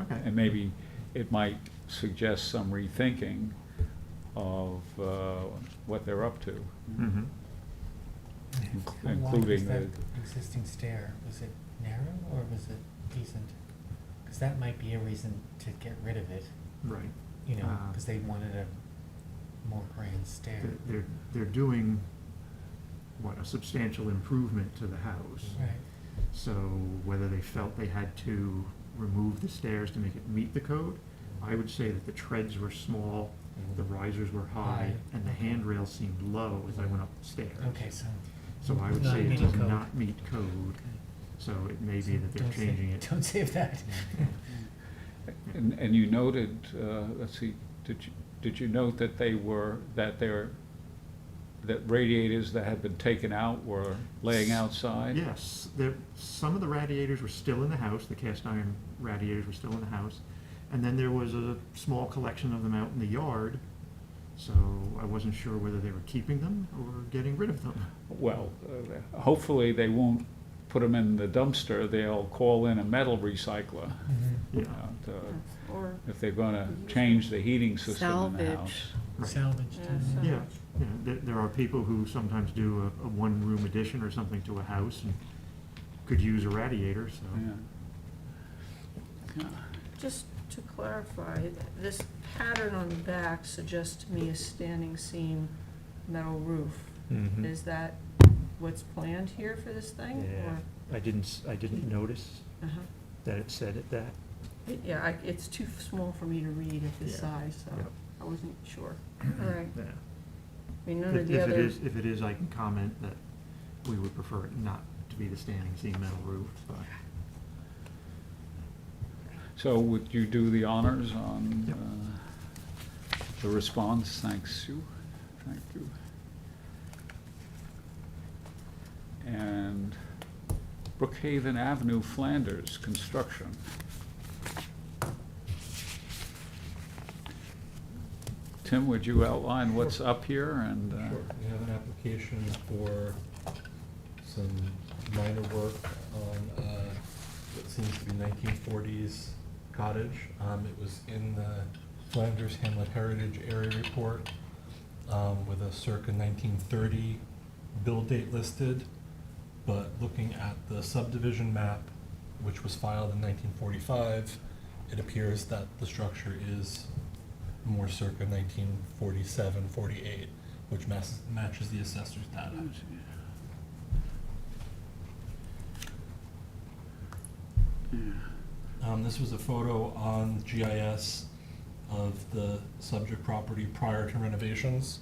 Okay. and maybe it might suggest some rethinking of what they're up to. Mhm. How wide was including that the, existing stair? Was it narrow or was it decent? Because that might be a reason to get rid of it, Right. you know, because they wanted a more grand stair. They're doing, what, a substantial improvement to the house. Right. So whether they felt they had to remove the stairs to make it meet the code, I would say that the treads were small, the risers were high, High, and the okay. handrail seemed low as I went up the stairs. Okay, so. So I would not say it meeting does code. not meet code, so it may be that they're Don't say- changing it. Don't save that. and you noted, let's see, did you note that that radiators that had been taken out were laying outside? Yes, some of the radiators were still in the house, the cast iron radiators were still in the house. And then there was a small collection of them out in the yard, so I wasn't sure whether they were keeping them or getting rid of them. Well, hopefully they won't put them in the dumpster, they'll call in a metal recycler. Yeah, Or, If they're gonna change the heating system in the Salvage. house. right. Salvage. Yeah, too. so- Yeah, there are people who sometimes do a one-room addition or something to a house and could use a radiator, so. Yeah. just to clarify, this pattern on the back suggests to me a standing seam metal roof. Mhm. Is that what's planned here for this thing? Yeah, I didn't notice Or, uh-huh. that it said it that. Yeah, it's too small for me to read at this Yeah. size, so Yep. I wasn't sure. All right. Yeah. I mean, none of the other. If it is, I can comment that we would prefer it not to be the standing seam metal roof, but. So would you do the honors on Yep. the response? Thanks, you. Thank you. And Brookhaven Avenue, Flanders, construction. Tim, would you outline what's up here and? Sure, we have an application for some minor work on what seems to be 1940s cottage. It was in the Flanders Hamlet Heritage Area Report with a circa 1930 build date listed, but looking at the subdivision map, which was filed in 1945, it appears that the structure is more circa 1947, 48, which matches the assessor's data. This was a photo on GIS of the subject property prior to renovations.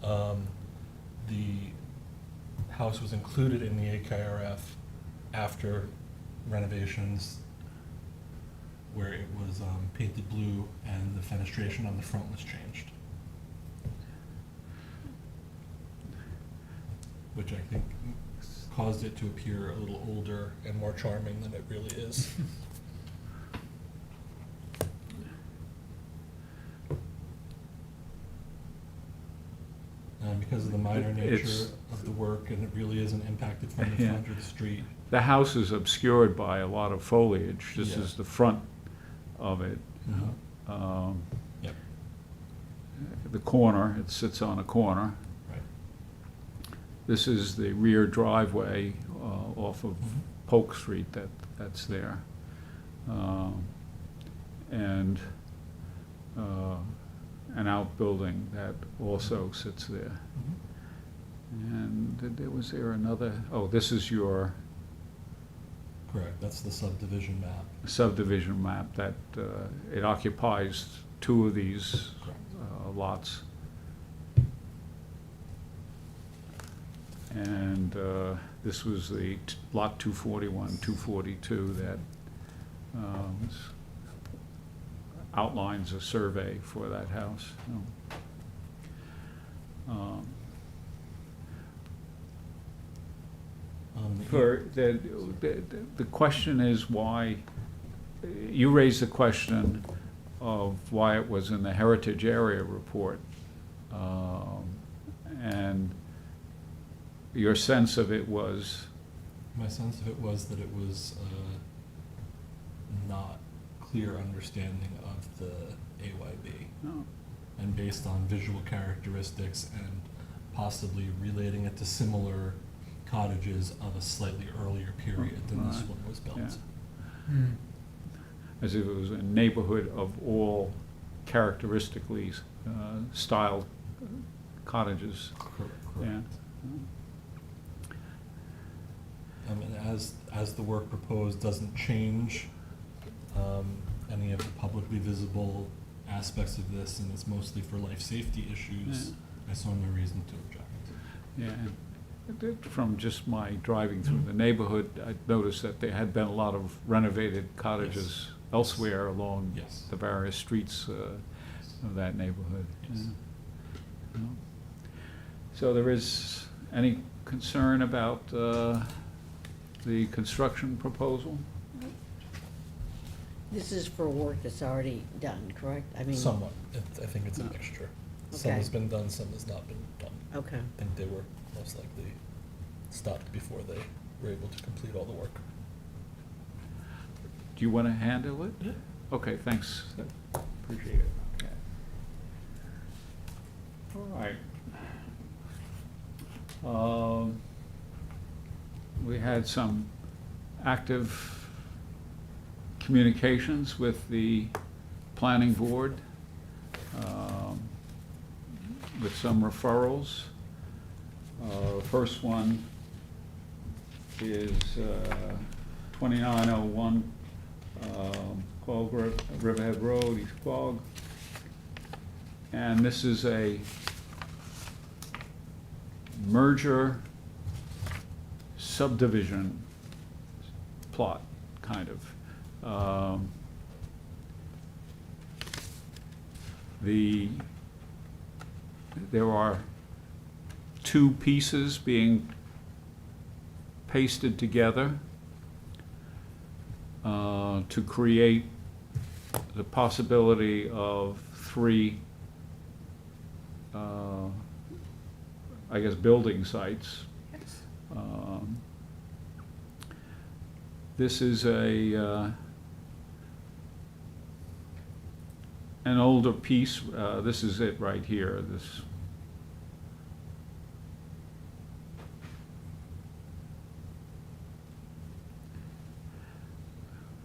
The house was included in the AKRF after renovations, where it was painted blue and the fenestration on the front was changed. Which I think caused it to appear a little older and more charming than it really is. Because of the minor nature It's- of the work, and it really isn't impacted from the Yeah. front or the street. The house is obscured by a lot of foliage. This Yeah. is the front of it. Mhm. Um, Yep, The corner, it sits on a corner. right. This is the rear driveway off of Mhm. Polk Street that's there. And an outbuilding that also sits there. Mhm. And was there another, oh, this is your Correct, that's the subdivision map. subdivision map that it occupies two of these Correct. lots. And this was the lot 241, 242 that outlines a survey for that house. For the question is why, you raised the question of why it was in the Heritage Area Report. And your sense of it was, My sense of it was that it was not clear understanding of the AYB. oh, And based on visual characteristics and possibly relating it to similar cottages of a slightly earlier period than this Right. one was built. Yeah. Hmm. As if it was a neighborhood of all characteristically styled cottages. Correct. Yeah. And as the work proposed doesn't change any of the publicly visible aspects of this, and it's mostly for life safety issues, I saw no reason to object. Yeah, and from just my driving through the neighborhood, I noticed that there had been a lot of renovated cottages elsewhere along Yes. the various streets of that neighborhood. Yes. Yeah. So there is any concern about the construction proposal? This is for work that's already done, correct? I mean, Somewhat. I think it's a mixture. Some Okay. has been done, some has not been done. okay. I think they were most likely stopped before they were able to complete all the work. Do you want to handle it? Yeah. Okay, thanks. Appreciate it. Okay. All right. We had some active communications with the planning board, with some referrals. First one is 2901 Quogue Riverhead Road, East Quogue. And this is a merger subdivision plot, kind of. There are two pieces being pasted together to create the possibility of three, I guess, building sites. This is an older piece. This is it right here.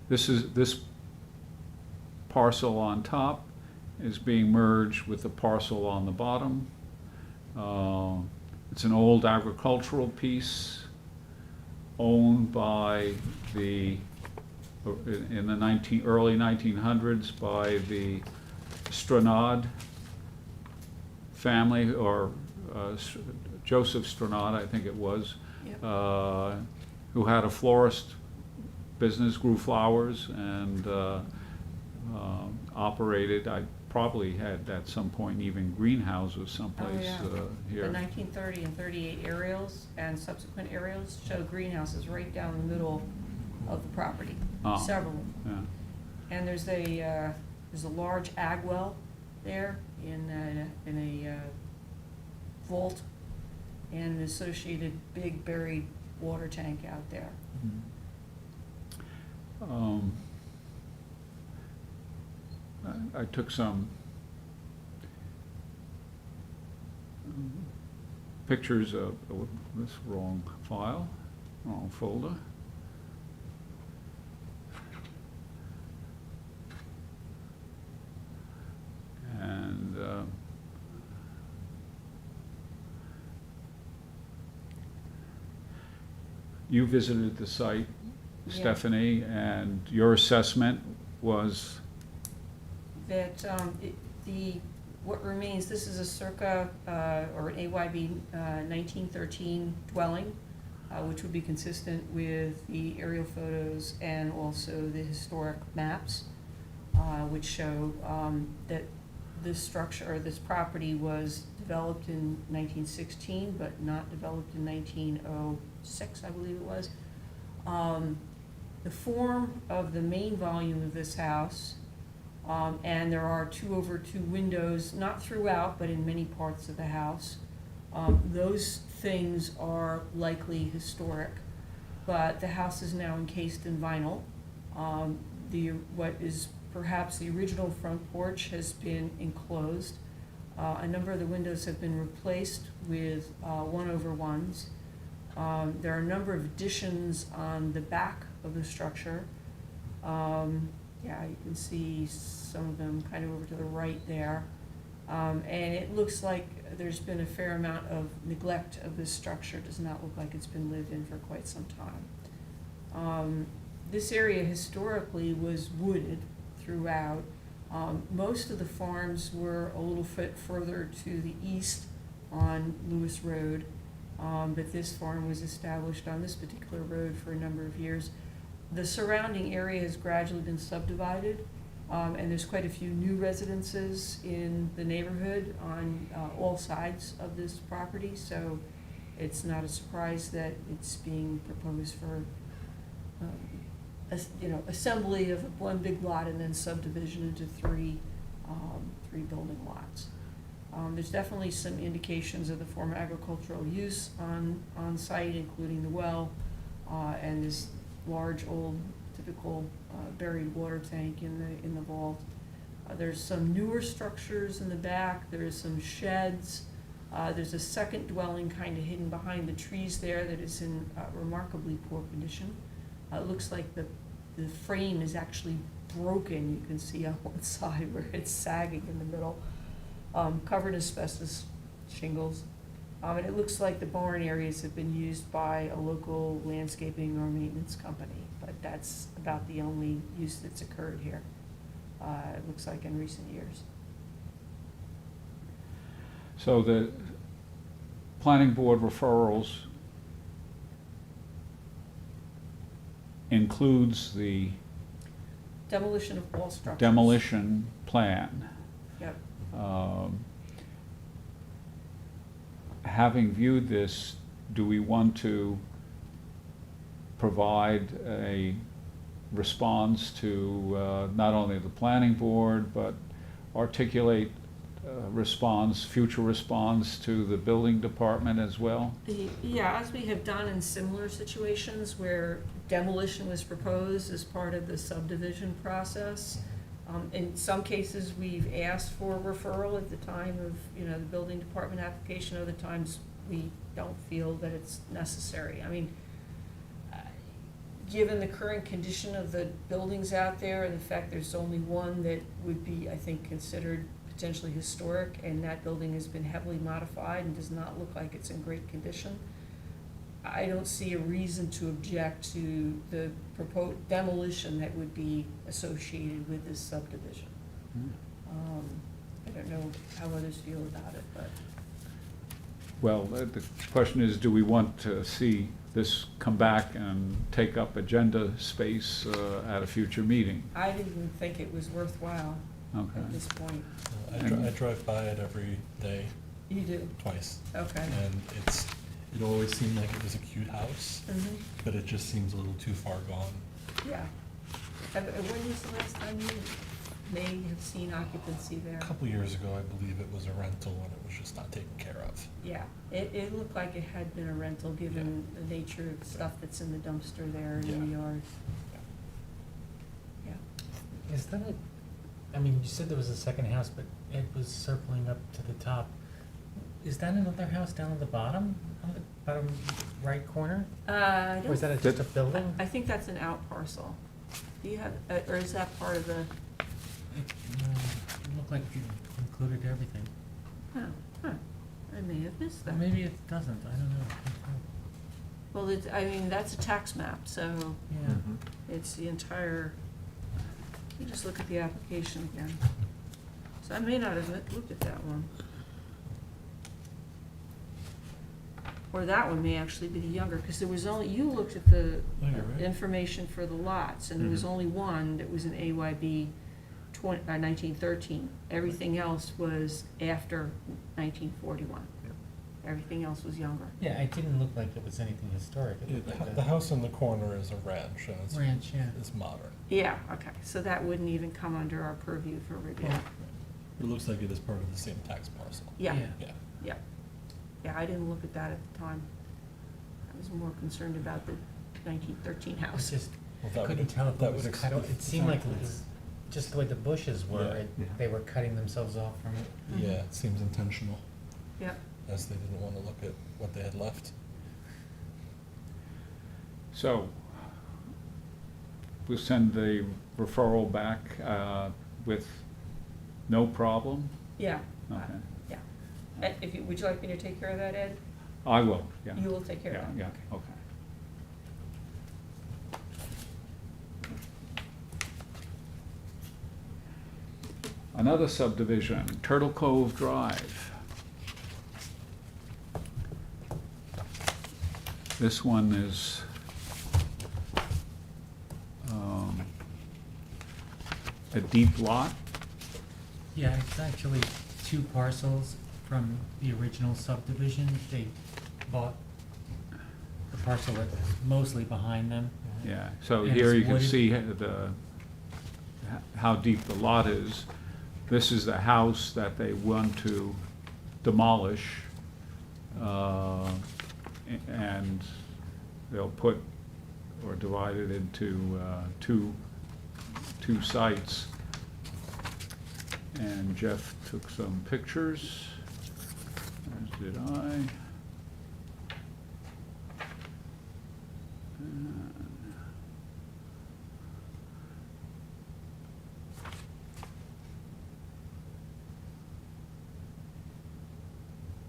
This parcel on top is being merged with the parcel on the bottom. It's an old agricultural piece owned by in the early 1900s by the Stranad family, or Joseph Stranad, I think it was, Yep. who had a florist business, grew flowers, and operated, I probably had at some point even greenhouses someplace here. The 1930 and 38 aerials and subsequent aerials show greenhouses right down the middle of the property, Oh. several. Yeah. And there's a large ag well there in a vault, and an associated big buried water tank out there. I took some pictures of this wrong file, wrong folder. And you visited the site, Yeah. Stephanie, and your assessment was, That what remains, this is a circa, or an AYB 1913 dwelling, which would be consistent with the aerial photos and also the historic maps, which show that this structure, or this property was developed in 1916, but not developed in 1906, I believe it was. The form of the main volume of this house, and there are 2/2 windows, not throughout, but in many parts of the house. Those things are likely historic, but the house is now encased in vinyl. What is perhaps the original front porch has been enclosed. A number of the windows have been replaced with 1/1s. There are a number of additions on the back of the structure. Yeah, you can see some of them kind of over to the right there. And it looks like there's been a fair amount of neglect of this structure. It does not look like it's been lived in for quite some time. This area historically was wooded throughout. Most of the farms were a little bit further to the east on Lewis Road, but this farm was established on this particular road for a number of years. The surrounding area has gradually been subdivided, and there's quite a few new residences in the neighborhood on all sides of this property, so it's not a surprise that it's being proposed for assembly of one big lot and then subdivision into three building lots. There's definitely some indications of the former agricultural use on site, including the well, and this large old typical buried water tank in the vault. There's some newer structures in the back. There's some sheds. There's a second dwelling kind of hidden behind the trees there that is in remarkably poor condition. It looks like the frame is actually broken. You can see on one side where it's sagging in the middle. Covered in asbestos shingles. And it looks like the barn areas have been used by a local landscaping or maintenance company, but that's about the only use that's occurred here, it looks like in recent years. So the planning board referrals includes the Demolition of all structures. demolition plan. Yep. Having viewed this, do we want to provide a response to not only the planning board, but articulate future response to the building department as well? Yeah, as we have done in similar situations where demolition was proposed as part of the subdivision process. In some cases, we've asked for referral at the time of, the building department application. Other times, we don't feel that it's necessary. I mean, given the current condition of the buildings out there and the fact there's only one that would be, I think, considered potentially historic, and that building has been heavily modified and does not look like it's in great condition, I don't see a reason to object to the proposed demolition that would be associated with this subdivision. I don't know how others feel about it, but. Well, the question is, do we want to see this come back and take up agenda space at a future meeting? I didn't think it was worthwhile Okay. at this point. I drive by it every day, You do? twice, Okay. and it always seemed like it was a cute house, Mhm. but it just seems a little too far gone. Yeah. When was the last time you may have seen occupancy there? A couple years ago, I believe it was a rental and it was just not taken care of. Yeah, it looked like it had been a rental, given the nature of stuff that's in the dumpster there and in the yard. Yeah. Is that you said there was a second house, but it was circling up to the top. Is that another house down at the bottom, on the bottom right corner? I Or is don't, that just a building? I think that's an out parcel. Do you have, or is that part of the, It looked like it included everything. I may have missed Or that. maybe it doesn't, I don't know. Well, that's a tax map, so Yeah. it's the entire, let me just look at the application again. So I may not have looked at that one. Or that one may actually be the younger, because there was only, you looked at the Oh, you're right. information for the lots, and there was Mhm. only one that was an AYB 1913. Everything else was after 1941. Everything else was younger. Yeah, it didn't look like it was anything historic. It looked like The a house in the corner is a ranch, and ranch, yeah. it's modern. Yeah, okay, so that wouldn't even come under our purview for review. Yeah. It looks like it is part of the same tax parcel. Yeah, Yeah. yeah, I didn't look at that at the time. I was more concerned about the 1913 I house. just Well, that couldn't would- tell if that it was would cut off. It seemed like it was just the way the bushes were, Yeah. they were cutting themselves off from it. Mhm. Yeah, it seems intentional, Yep. as they didn't want to look at what they had left. So, we'll send the referral back with no problem? Yeah. Okay. Yeah. If you, would you like me to take care of that, Ed? I will, yeah. You will take care of that? Yeah, Okay. okay. Another subdivision, Turtle Cove Drive. This one is a deep lot. Yeah, it's actually two parcels from the original subdivision. They bought the parcel that's mostly behind them. Yeah, so And here it's you can wooded. see how deep the lot is. This is the house that they want to demolish, and they'll put, or divide it into two sites. And Jeff took some pictures, as did I.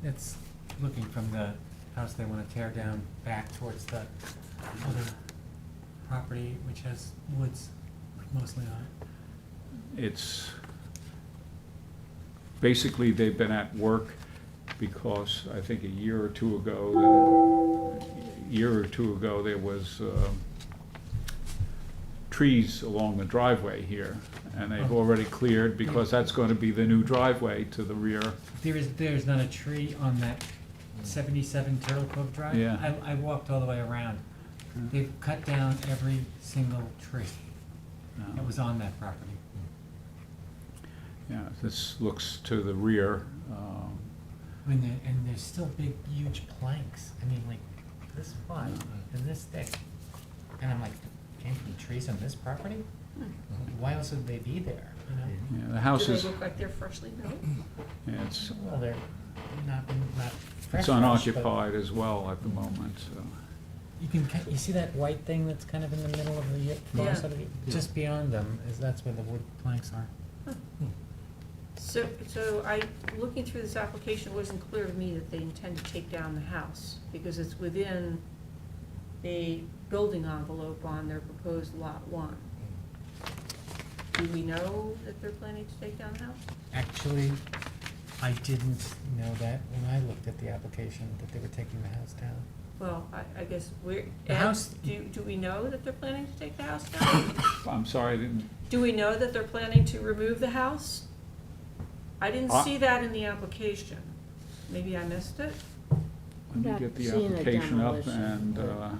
It's looking from the house they wanna tear down back towards the other property, which has woods mostly on it. It's, basically, they've been at work because I think a year or two ago, there was trees along the driveway here, and they've already cleared, because that's going to be the new driveway to the rear. There's not a tree on that 77 Turtle Cove Drive? Yeah. I walked all the way around. They've cut down every single tree that was on that property. Yeah, this looks to the rear. I mean, and there's still big, huge planks. I mean, like this wide and this thick. And I'm like, can't be trees on this property? Why else would they be there, you know? Yeah, the house Do is, they look like they're freshly built? yeah, it's Well, they're not fresh. it's unoccupied as well at the moment, so. You can, you see that white thing that's kind of in the middle of the Yeah. sort of, just beyond them, that's where the wood planks are. So looking through this application, it wasn't clear to me that they intend to take down the house, because it's within a building envelope on their proposed lot 1. Do we know that they're planning to take down the house? Actually, I didn't know that when I looked at the application, that they were taking the house down. Well, I guess we're, The house- do we know that they're planning to take the house down? I'm sorry, I didn't, Do we know that they're planning to remove the house? I didn't see that in the application. Maybe I missed it? let me Not get the seeing a application up demolition, and but-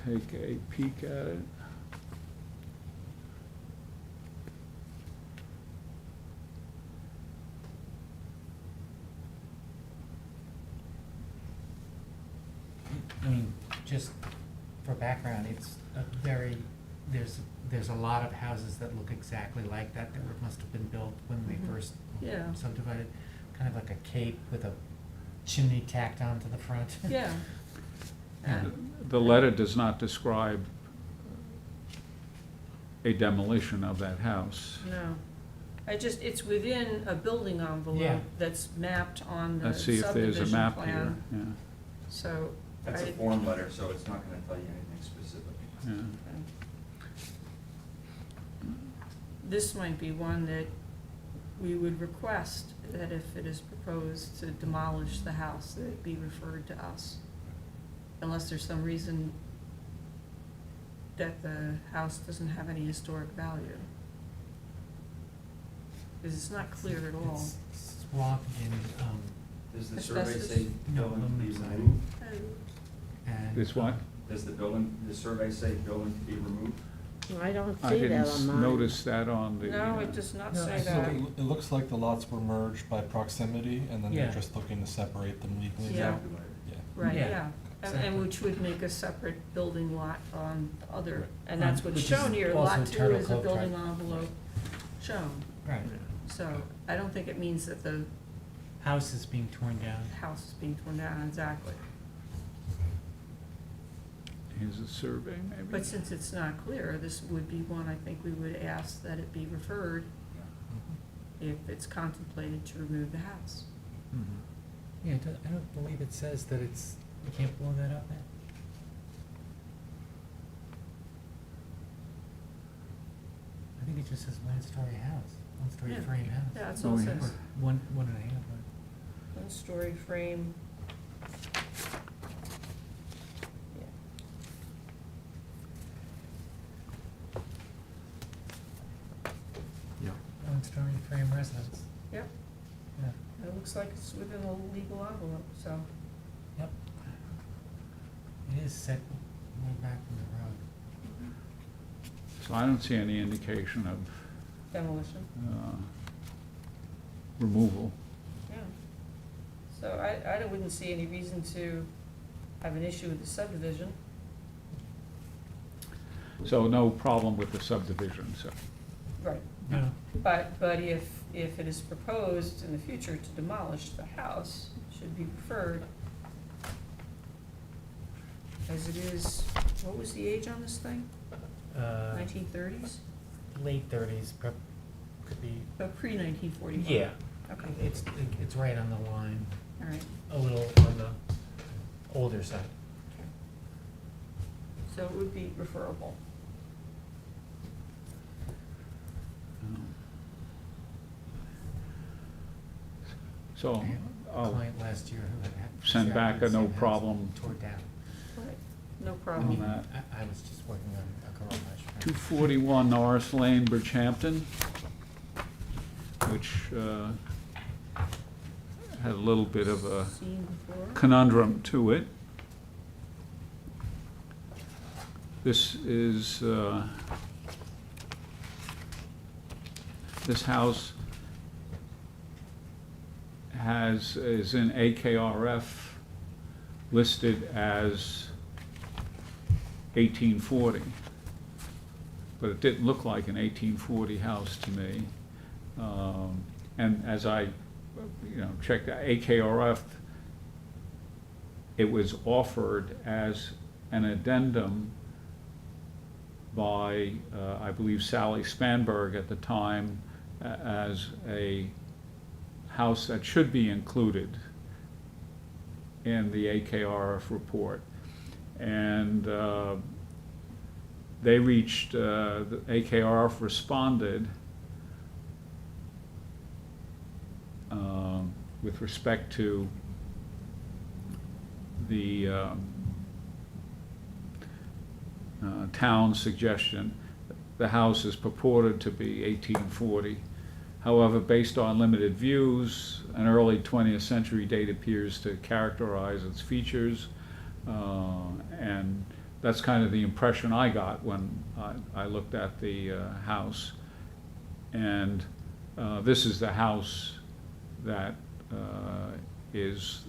take a peek at it. I mean, just for background, it's a very, there's a lot of houses that look exactly like that must have been built when they Mhm. first Yeah. subdivided, kind of like a cape with a chimney tacked onto the front. Yeah. The letter does not describe a demolition of that house. No. It's within a building Yeah. envelope that's mapped on the Let's see if there's a subdivision map here, plan. yeah, So. That's a I- form letter, so it's not gonna tell you anything specific. yeah. Okay. This might be one that we would request that if it is proposed to demolish the house, that it be referred to us. Unless there's some reason that the house doesn't have any historic value. Because it's not clear at all. It's swamp Does the survey Asbestos? say No, building to be aluminum siding. removed? and. This what? Does the survey say building to be removed? I don't I see didn't that on mine. notice that on the. No, it does not No, say so that. It looks like the lots were merged by proximity, and then they're Yeah. just looking to separate them legally. Yeah. now. Yeah. Right, Yeah, yeah. And exactly. which would make a separate building lot on the other, Right. and that's what's Which is shown here. also Lot 2 Turtle is a Cove building Drive. envelope shown. Right, So I don't think it means that the house is being torn down. house is being torn down exactly. Here's a survey, maybe. But since it's not clear, this would be one I think we would ask that it be referred if it's contemplated to remove the house. Yeah, I don't believe it says that it's, you can't blow that up now. I think it just says one-story house, one-story Yeah. frame house. Yeah, that's Oh, all it yeah. says. One and a half, right? One-story frame. Yeah. Yeah. One-story frame residence. Yep, Yeah, it looks like it's within the legal envelope, so. yep. It is set way back from the road. So I don't see any indication of Demolition, removal. yeah. So I wouldn't see any reason to have an issue with the subdivision. So no problem with the subdivision, so. Right. No. But if it is proposed in the future to demolish the house, it should be referred, as it is, what was the age on this thing? 1930s? Late thirties, could be, Pre-1941? yeah. Okay, It's right on the line, all right. a little on the older side. So it would be referable. So I had a I'll client last year who had send back a exactly the no same house problem Tore down. Right. No on problem. that. I was just working on a garage. 241 Norris Lane, Bridgehampton, which had a little bit of a Seen before? conundrum to it. This is, this house is in AKRF, listed as 1840. But it didn't look like an 1840 house to me. And as I, checked AKRF, it was offered as an addendum by, I believe, Sally Spanberg at the time, as a house that should be included in the AKRF report. And they reached, the AKRF responded with respect to the town's suggestion. The house is purported to be 1840. However, based on limited views, an early 20th century date appears to characterize its features, and that's kind of the impression I got when I looked at the house. And this is the house that is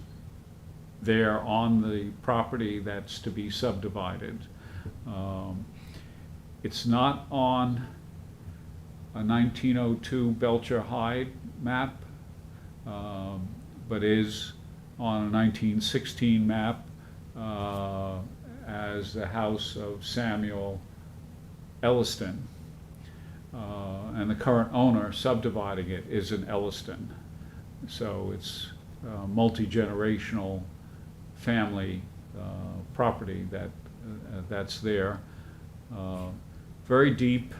there on the property that's to be subdivided. It's not on a 1902 Belcher Hyde map, but is on a 1916 map as the house of Samuel Elliston. And the current owner subdividing it is in Elliston. So it's multi-generational family property that's there. Very deep,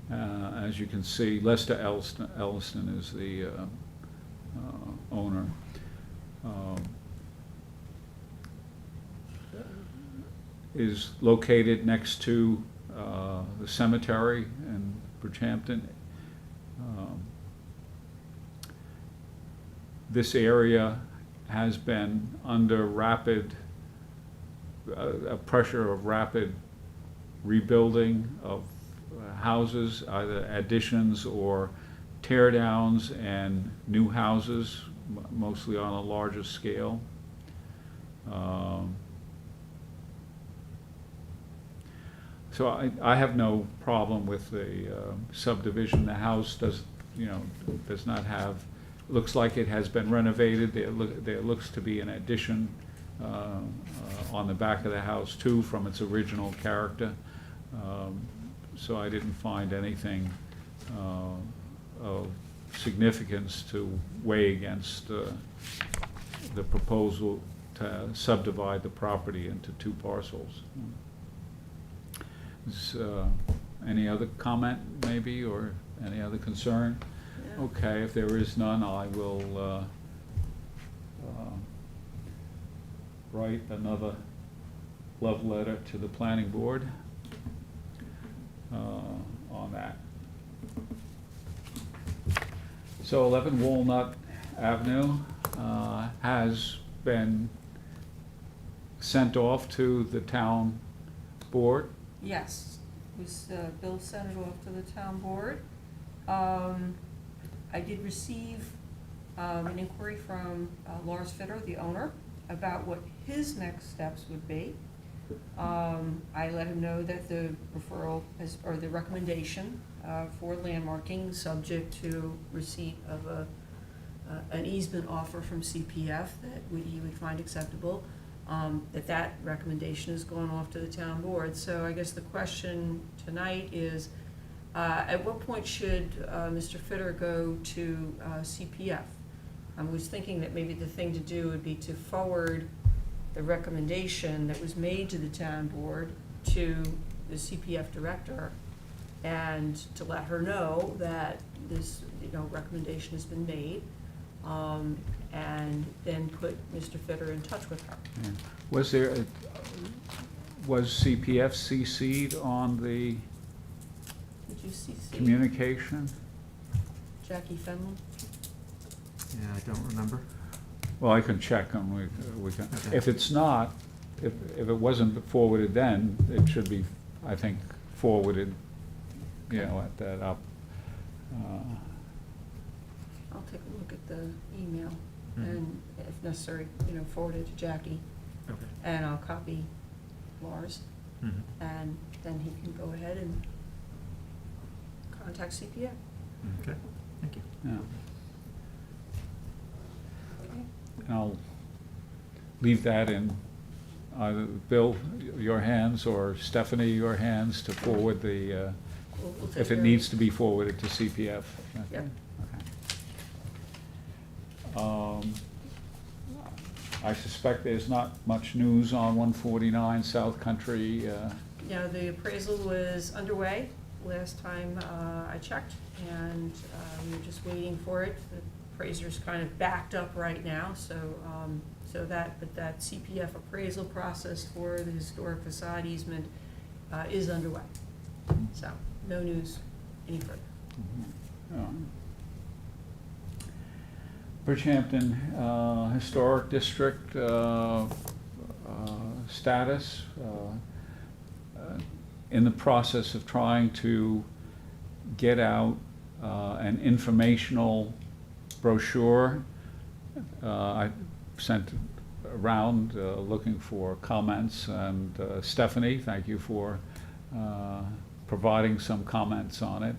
as you can see. Lester Elliston is the owner. Is located next to the cemetery in Bridgehampton. This area has been under a pressure of rapid rebuilding of houses, either additions or tear downs, and new houses, mostly on a larger scale. So I have no problem with the subdivision. The house does not have, looks like it has been renovated. There looks to be an addition on the back of the house too, from its original character. So I didn't find anything of significance to weigh against the proposal to subdivide the property into 2 parcels. Is, any other comment maybe, or any other concern? Yeah. Okay, if there is none, I will write another love letter to the planning board on that. So 11 Walnut Avenue has been sent off to the town board. Yes, Bill sent it off to the town board. I did receive an inquiry from Lars Fitter, the owner, about what his next steps would be. I let him know that the referral or the recommendation for landmarking, subject to receipt of an easement offer from CPF that he would find acceptable, that recommendation has gone off to the town board. So I guess the question tonight is, at what point should Mr. Fitter go to CPF? I was thinking that maybe the thing to do would be to forward the recommendation that was made to the town board to the CPF director, and to let her know that this, recommendation has been made, and then put Mr. Fitter in touch with her. Yeah. Was CPF CC'd on the Did you see communication? Jackie Fenlon? Yeah, I don't remember. Well, I can check and we can, Okay. if it's not, if it wasn't forwarded then, it should be, I think, forwarded, at that up. I'll take a look at the email, Mhm. and if necessary, forward it to Jackie, Okay. and I'll copy Lars, Mhm. and then he can go ahead and contact CPF. Okay, thank you. Yeah. And I'll leave that in either Bill, your hands, or Stephanie, your hands, to forward the, We'll take if care it of needs to be forwarded to CPF. Okay? Yep. Okay. I suspect there's not much news on 149 South Country. The appraisal was underway last time I checked, and we were just waiting for it. The appraiser's kind of backed up right now, but that CPF appraisal process for the historic facade easement is underway. So, no news any further. Bridgehampton Historic District status, in the process of trying to get out an informational brochure. I sent around looking for comments, and Stephanie, thank you for providing some comments on it.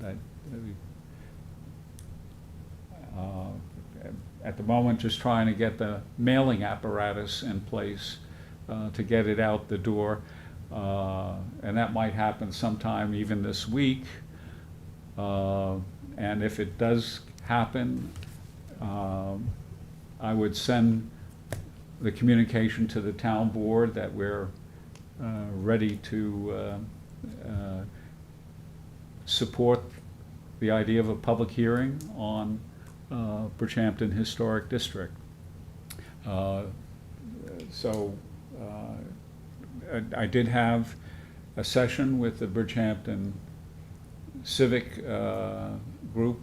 At the moment, just trying to get the mailing apparatus in place to get it out the door, and that might happen sometime even this week. And if it does happen, I would send the communication to the town board that we're ready to support the idea of a public hearing on Bridgehampton Historic District. I did have a session with the Bridgehampton Civic group,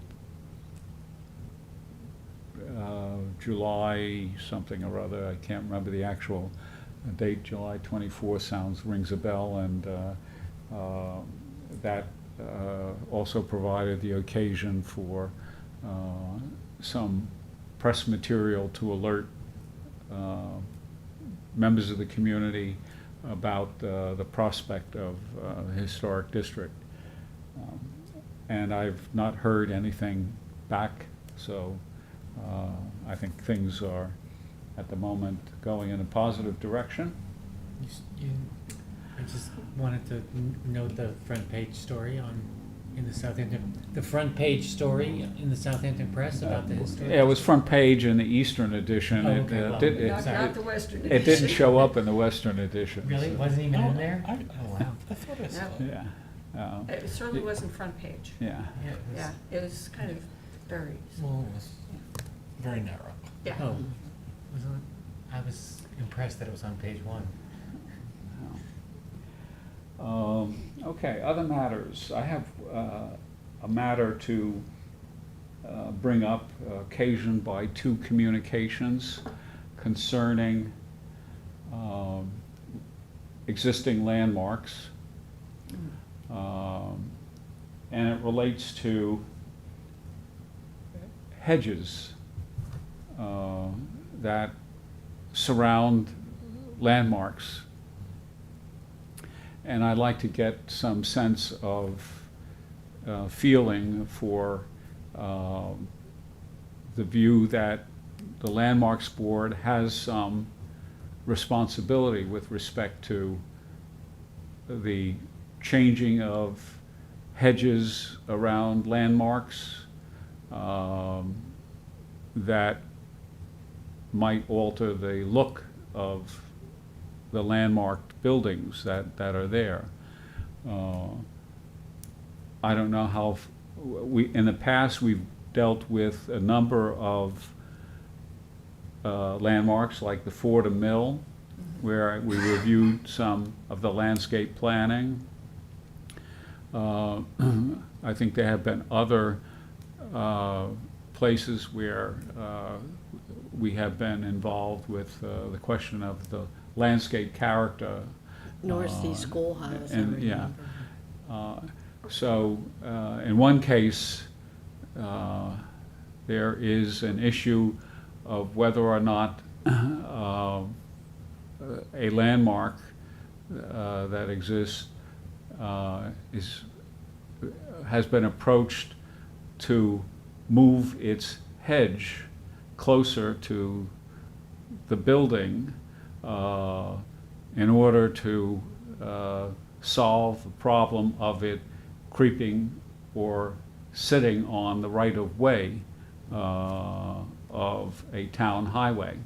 July something or other, I can't remember the actual date. July 24th rings a bell, and that also provided the occasion for some press material to alert members of the community about the prospect of the historic district. And I've not heard anything back, so I think things are at the moment going in a positive direction. I just wanted to note the front page story in the Southampton, the front page story in the Southampton Press about the historic. Yeah, it was front page in the Eastern edition. Oh, It, okay, well, did- Not the Western it didn't edition. show up in the Western edition. Really? so- Wasn't even Oh, in there? I wow. thought I saw No. it. Yeah, It certainly wasn't front page. yeah. Yeah, it was. Yeah, it was kind of buried. Well, it was very narrow. Yeah. Oh, was it? I was impressed that it was on page one. Okay, other matters. I have a matter to bring up occasioned by two communications concerning existing landmarks. And it relates to hedges that surround landmarks. And I'd like to get some sense of feeling for the view that the Landmarks Board has some responsibility with respect to the changing of hedges around landmarks that might alter the look of the landmarked buildings that are there. I don't know how, in the past, we've dealt with a number of landmarks like the Fordham Mill, where we reviewed some of the landscape planning. I think there have been other places where we have been involved with the question of the landscape character. North Sea Schoolhouse, I And, yeah. remember. So, in one case, there is an issue of whether or not a landmark that exists has been approached to move its hedge closer to the building in order to solve the problem of it creeping or sitting on the right-of-way of a town highway.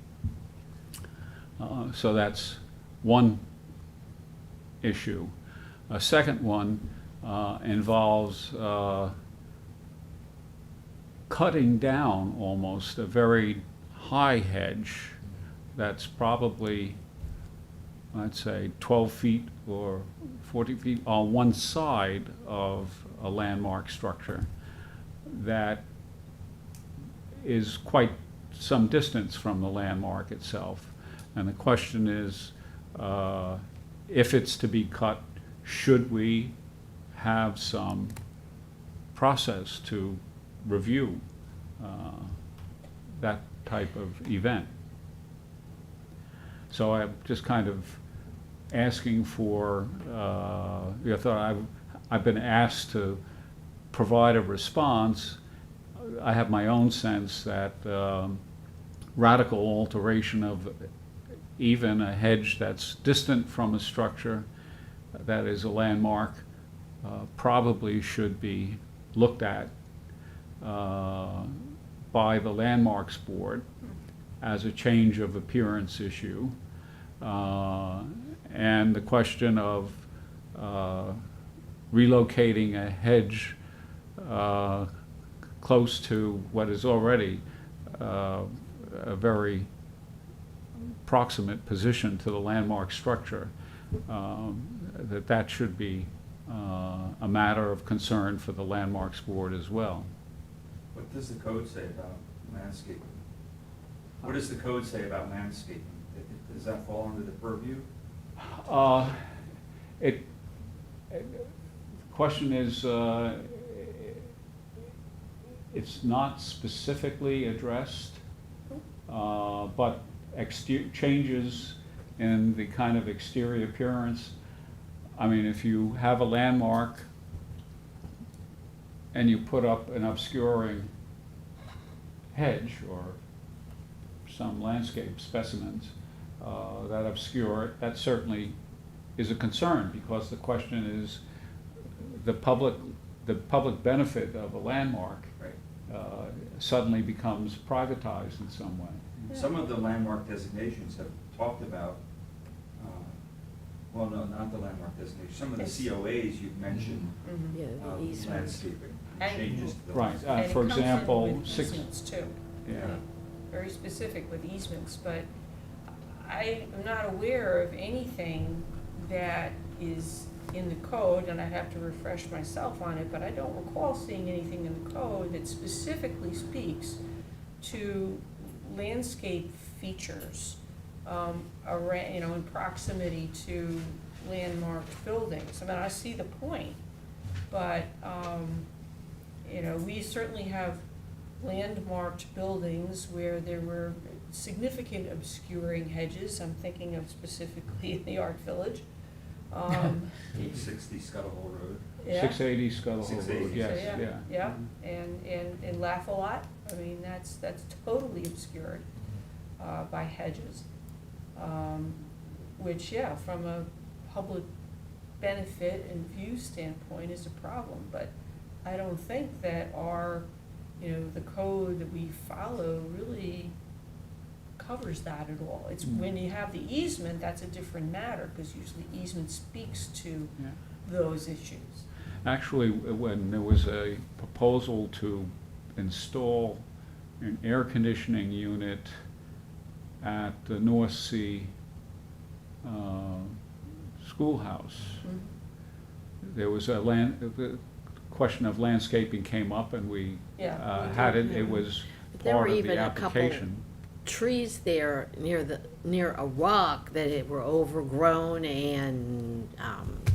So that's one issue. A second one involves cutting down almost a very high hedge that's probably, I'd say, 12 feet or 40 feet on one side of a landmark structure that is quite some distance from the landmark itself. And the question is, if it's to be cut, should we have some process to review that type of event? So I'm just kind of asking for your thought. I've been asked to provide a response. I have my own sense that radical alteration of even a hedge that's distant from a structure that is a landmark probably should be looked at by the Landmarks Board as a change of appearance issue. And the question of relocating a hedge close to what is already a very proximate position to the landmark structure, that should be a matter of concern for the Landmarks Board as well. What does the code say about landscaping? What does the code say about landscaping? Does that fall under the purview? The question is, it's not specifically addressed, but changes in the kind of exterior appearance. I mean, if you have a landmark and you put up an obscuring hedge or some landscape specimens that obscure it. That certainly is a concern, because the question is, the public benefit of a landmark Right. suddenly becomes privatized in some way. Some of the landmark designations have talked about, well, no, not the landmark designation, some of the COAs you've mentioned, Mhm. Yeah, the easements. landscaping, And- changes to the Right, landscape. And it for comes in example, with 6. easements too. Yeah. Very specific with easements, but I am not aware of anything that is in the code, and I'd have to refresh myself on it, but I don't recall seeing anything in the code that specifically speaks to landscape features, around, in proximity to landmarked buildings. I mean, I see the point, but, we certainly have landmarked buildings where there were significant obscuring hedges. I'm thinking of specifically in the Art Village. 60 Scuttle Hole Road. Yeah. 680 Scuttle Hole Road, 680. yes, So, yeah. Yeah, and laugh a lot, I mean, that's totally obscured, by hedges. Which, yeah, from a public benefit and view standpoint is a problem, but I don't think that our, the code that we follow really covers that at all. It's when you have the easement, that's a different matter, because usually easement speaks to Yeah. those issues. Actually, when there was a proposal to install an air conditioning unit at the North Sea schoolhouse, there was the question of landscaping came up, and we Yeah. had it was There part were of the even a couple application. trees there near a rock that were overgrown and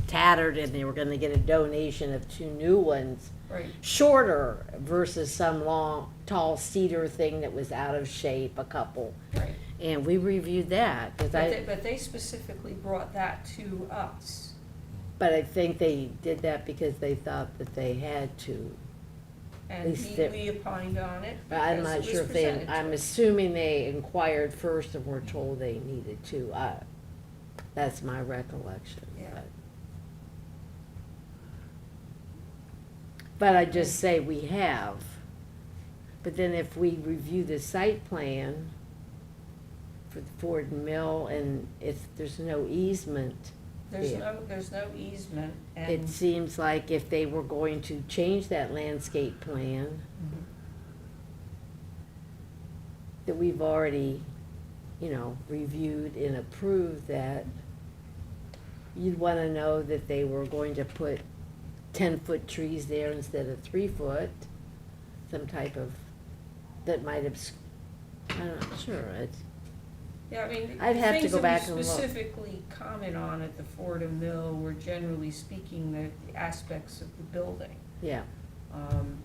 tattered, and they were gonna get a donation of 2 new ones, Right. shorter versus some long, tall cedar thing that was out of shape, a couple. Right. And we reviewed that, But they specifically brought that to us. but I think they did that because they thought that they had to. And least it- we opined on it. But I'm because not it was sure if they, presented to I'm us. assuming they inquired first and were told they needed to. That's my recollection. Yeah. But I just say we have. But then if we review the site plan for the Ford Mill and there's no easement, There's no easement, and. it seems like if they were going to change that landscape plan, Mhm. that we've already, reviewed and approved, that you'd want to know that they were going to put 10-foot trees there instead of 3-foot, some type of, that might have, I'm not sure, Yeah, I mean, I'd the have to things go back that and we look. specifically comment on at the Fordham Mill were generally speaking the aspects of the building. yeah.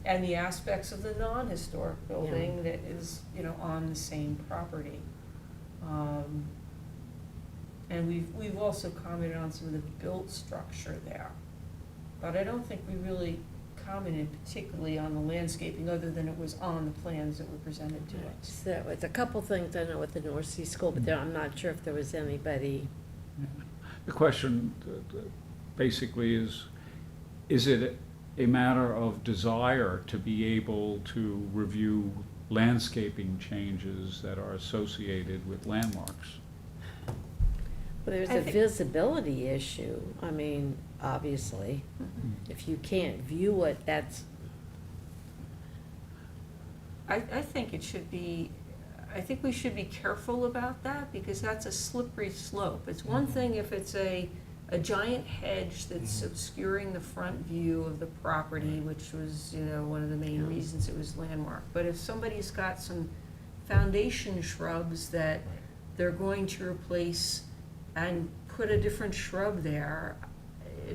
And the aspects of the non-historic building that is, on the same property. And we've also commented on some of the built structure there. But I don't think we really commented particularly on the landscaping, other than it was on the plans that were presented to us. So it's a couple things I know with the North Sea School, but I'm not sure if there was anybody. The question basically is it a matter of desire to be able to review landscaping changes that are associated with landmarks? Well, there's I a think- visibility issue. I mean, obviously, if you can't view it, that's, I think it should be, I think we should be careful about that, because that's a slippery slope. It's one thing if it's a giant hedge that's obscuring the front view of the property, which was, one of the main reasons it was landmarked. But if somebody's got some foundation shrubs that they're going to replace and put a different shrub there,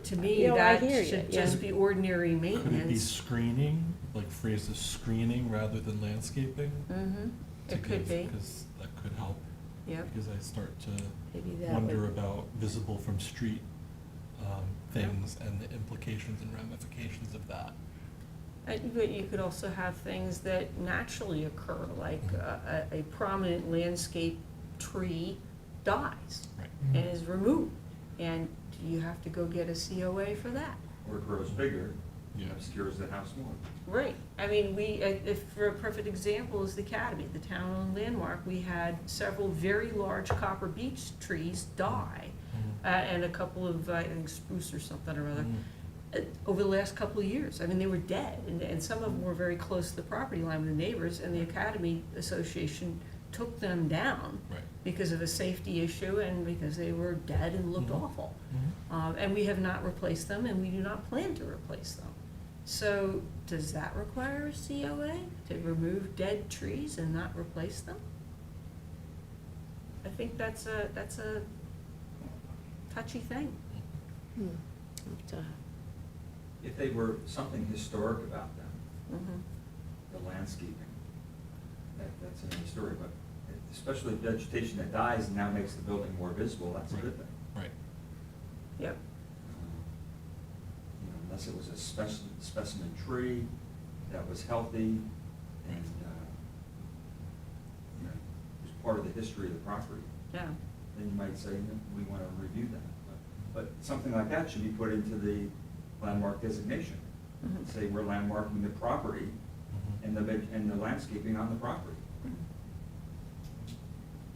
to me, I that hear you, should yeah. just be ordinary Could it be maintenance. screening, like phrased as screening rather than landscaping? Mm-hmm, it could be, Because that could help, yep. because I start to maybe that wonder would. about visible from street things and the implications and ramifications of that. But you could also have things that naturally occur, like a prominent landscape tree dies Right. and is removed. And do you have to go get a COA for that? Or it grows bigger, Yeah. obscures the house more. Right, I mean, if, for a perfect example is the Academy, the town-owned landmark, we had several very large copper beech trees die, and a couple of, I think spruce or something or other, over the last couple of years. I mean, they were dead, and some of them were very close to the property line with the neighbors, and the Academy Association took them down Right. because of a safety issue and because they were dead and looked awful. Mhm. And we have not replaced them, and we do not plan to replace them. So, does that require a COA to remove dead trees and not replace them? I think that's a touchy thing. If they were something historic about them, Mhm. the landscaping, that's another story, but especially vegetation that dies and now makes the building more visible, that's a good thing. Right. Yep, You know, unless it was a specimen tree that was healthy and, you know, was part of the history of the property, yeah, then you might say, "No, we want to review that." But something like that should be put into the landmark designation. Mhm. Say we're landmarking the property and the landscaping on the property.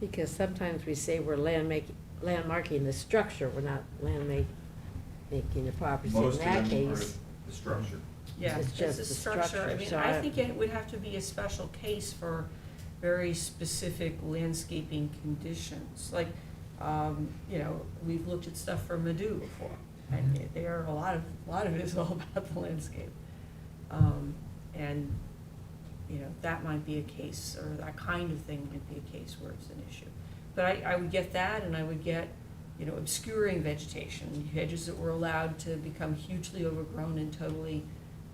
Because sometimes we say we're landmarking the structure, we're not making the property. So in Most of that them are case, the structure. yeah. It's just a the structure. I structure, mean, so I think it would have to be a special case for very specific landscaping conditions. Like, you know, we've looked at stuff for Madhu before, and there are a lot of it is all about the landscape. And, you know, that might be a case, or that kind of thing might be a case where it's an issue. But I would get that, and I would get, you know, obscuring vegetation, hedges that were allowed to become hugely overgrown and totally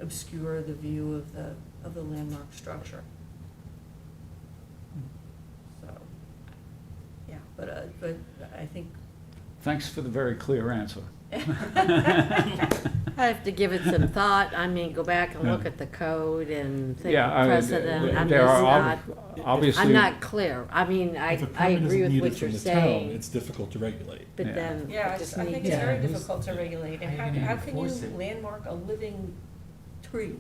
obscure the view of the landmark structure. So, yeah, but I think. Thanks for the very clear answer. I have to give it some thought. I mean, go back and look Yeah. at the code and think Yeah, of I mean, precedent. I'm there just are not, obviously. I'm not clear. I mean, If a I permit agree isn't with needed what from you're the town, saying, it's difficult to regulate. but Yeah. then Yeah, I just I need think it's to. very who's- difficult to regulate, and how are you gonna how can you enforce it? landmark a living tree?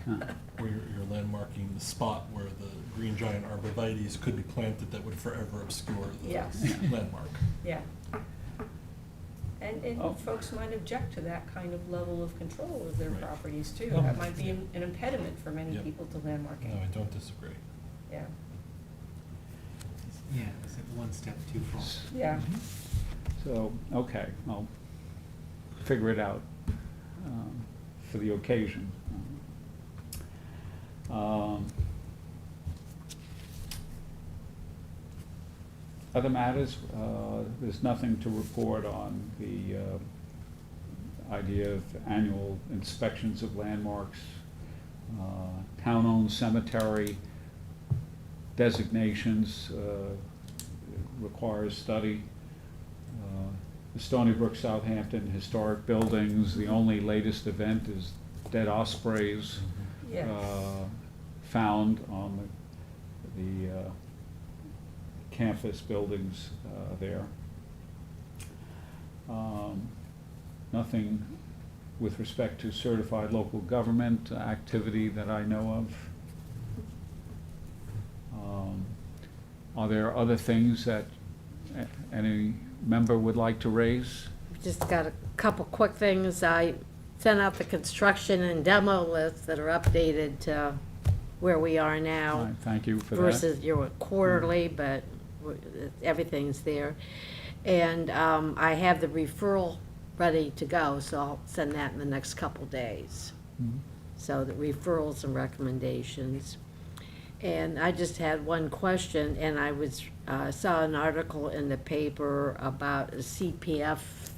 Huh. Or you're landmarking the spot where the green giant arborvitaes could be planted that would forever obscure the Yes. landmark. Yeah. And Oh. folks might object to that kind of level of control of their Right. properties too. Oh. That might be an impediment for many Yep. people to landmarking. No, I don't disagree. Yeah, Yeah, it's like one step too far. yeah. So, okay, I'll figure it out for the occasion. Other matters, there's nothing to report on the idea of annual inspections of landmarks, town-owned cemetery designations requires study. The Stony Brook, Southampton historic buildings, the only latest event is dead ospreys Yeah. found on the campus buildings there. Nothing with respect to certified local government activity that I know of. Are there other things that any member would like to raise? Just got a couple quick things. I sent out the construction and demo lists that are updated to where we are now. Right, thank you for that. Versus your quarterly, but everything's there. And I have the referral ready to go, so I'll send that in the next couple days. Mhm. So the referrals and recommendations. And I just had one question, and I saw an article in the paper about a CPF.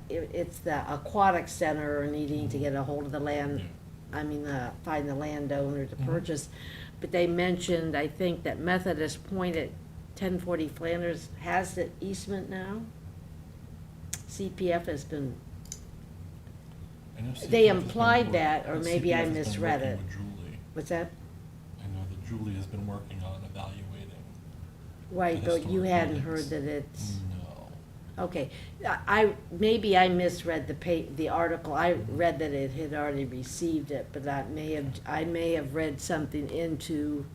It's the aquatic center needing to get a hold of the find the landowner to purchase. But they mentioned, I think, that Methodist Point at 1040 Flanders has the easement now. CPF has been, I know CPF they has been implied work- that, or maybe I CPF has been misread working it. with Julie. What's that? I know that Julie has been working on evaluating. Right, The but you historic hadn't buildings. heard that it's, No. okay. Maybe I misread the article. I read that it had already received it, but I may have read something into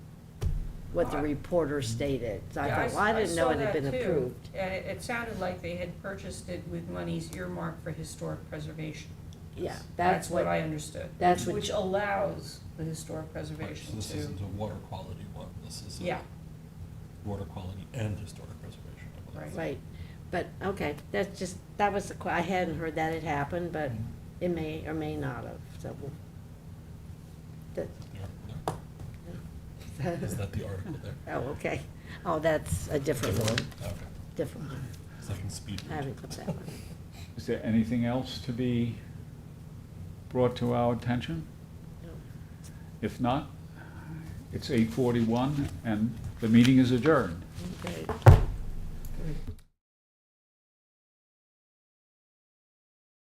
what the reporter stated. So I Yeah, thought, well, I didn't know saw it had been that too, approved. and it sounded like they had purchased it with monies earmarked for historic preservation. Yeah, That's what I understood. that's what- Which allows the historic Right, preservation so this to, isn't a water quality one, this is yeah, a water quality and historic preservation, I believe. Right. Right, but, okay, that was I hadn't heard that had happened, but it may or may not have, so. that- The article there? Is that the article there? Oh, okay. Oh, that's a different one, Okay, different one. second speed. I haven't got that one. Is there anything else to be brought to our attention? No. If not, it's 8:41 and the meeting is adjourned. Okay.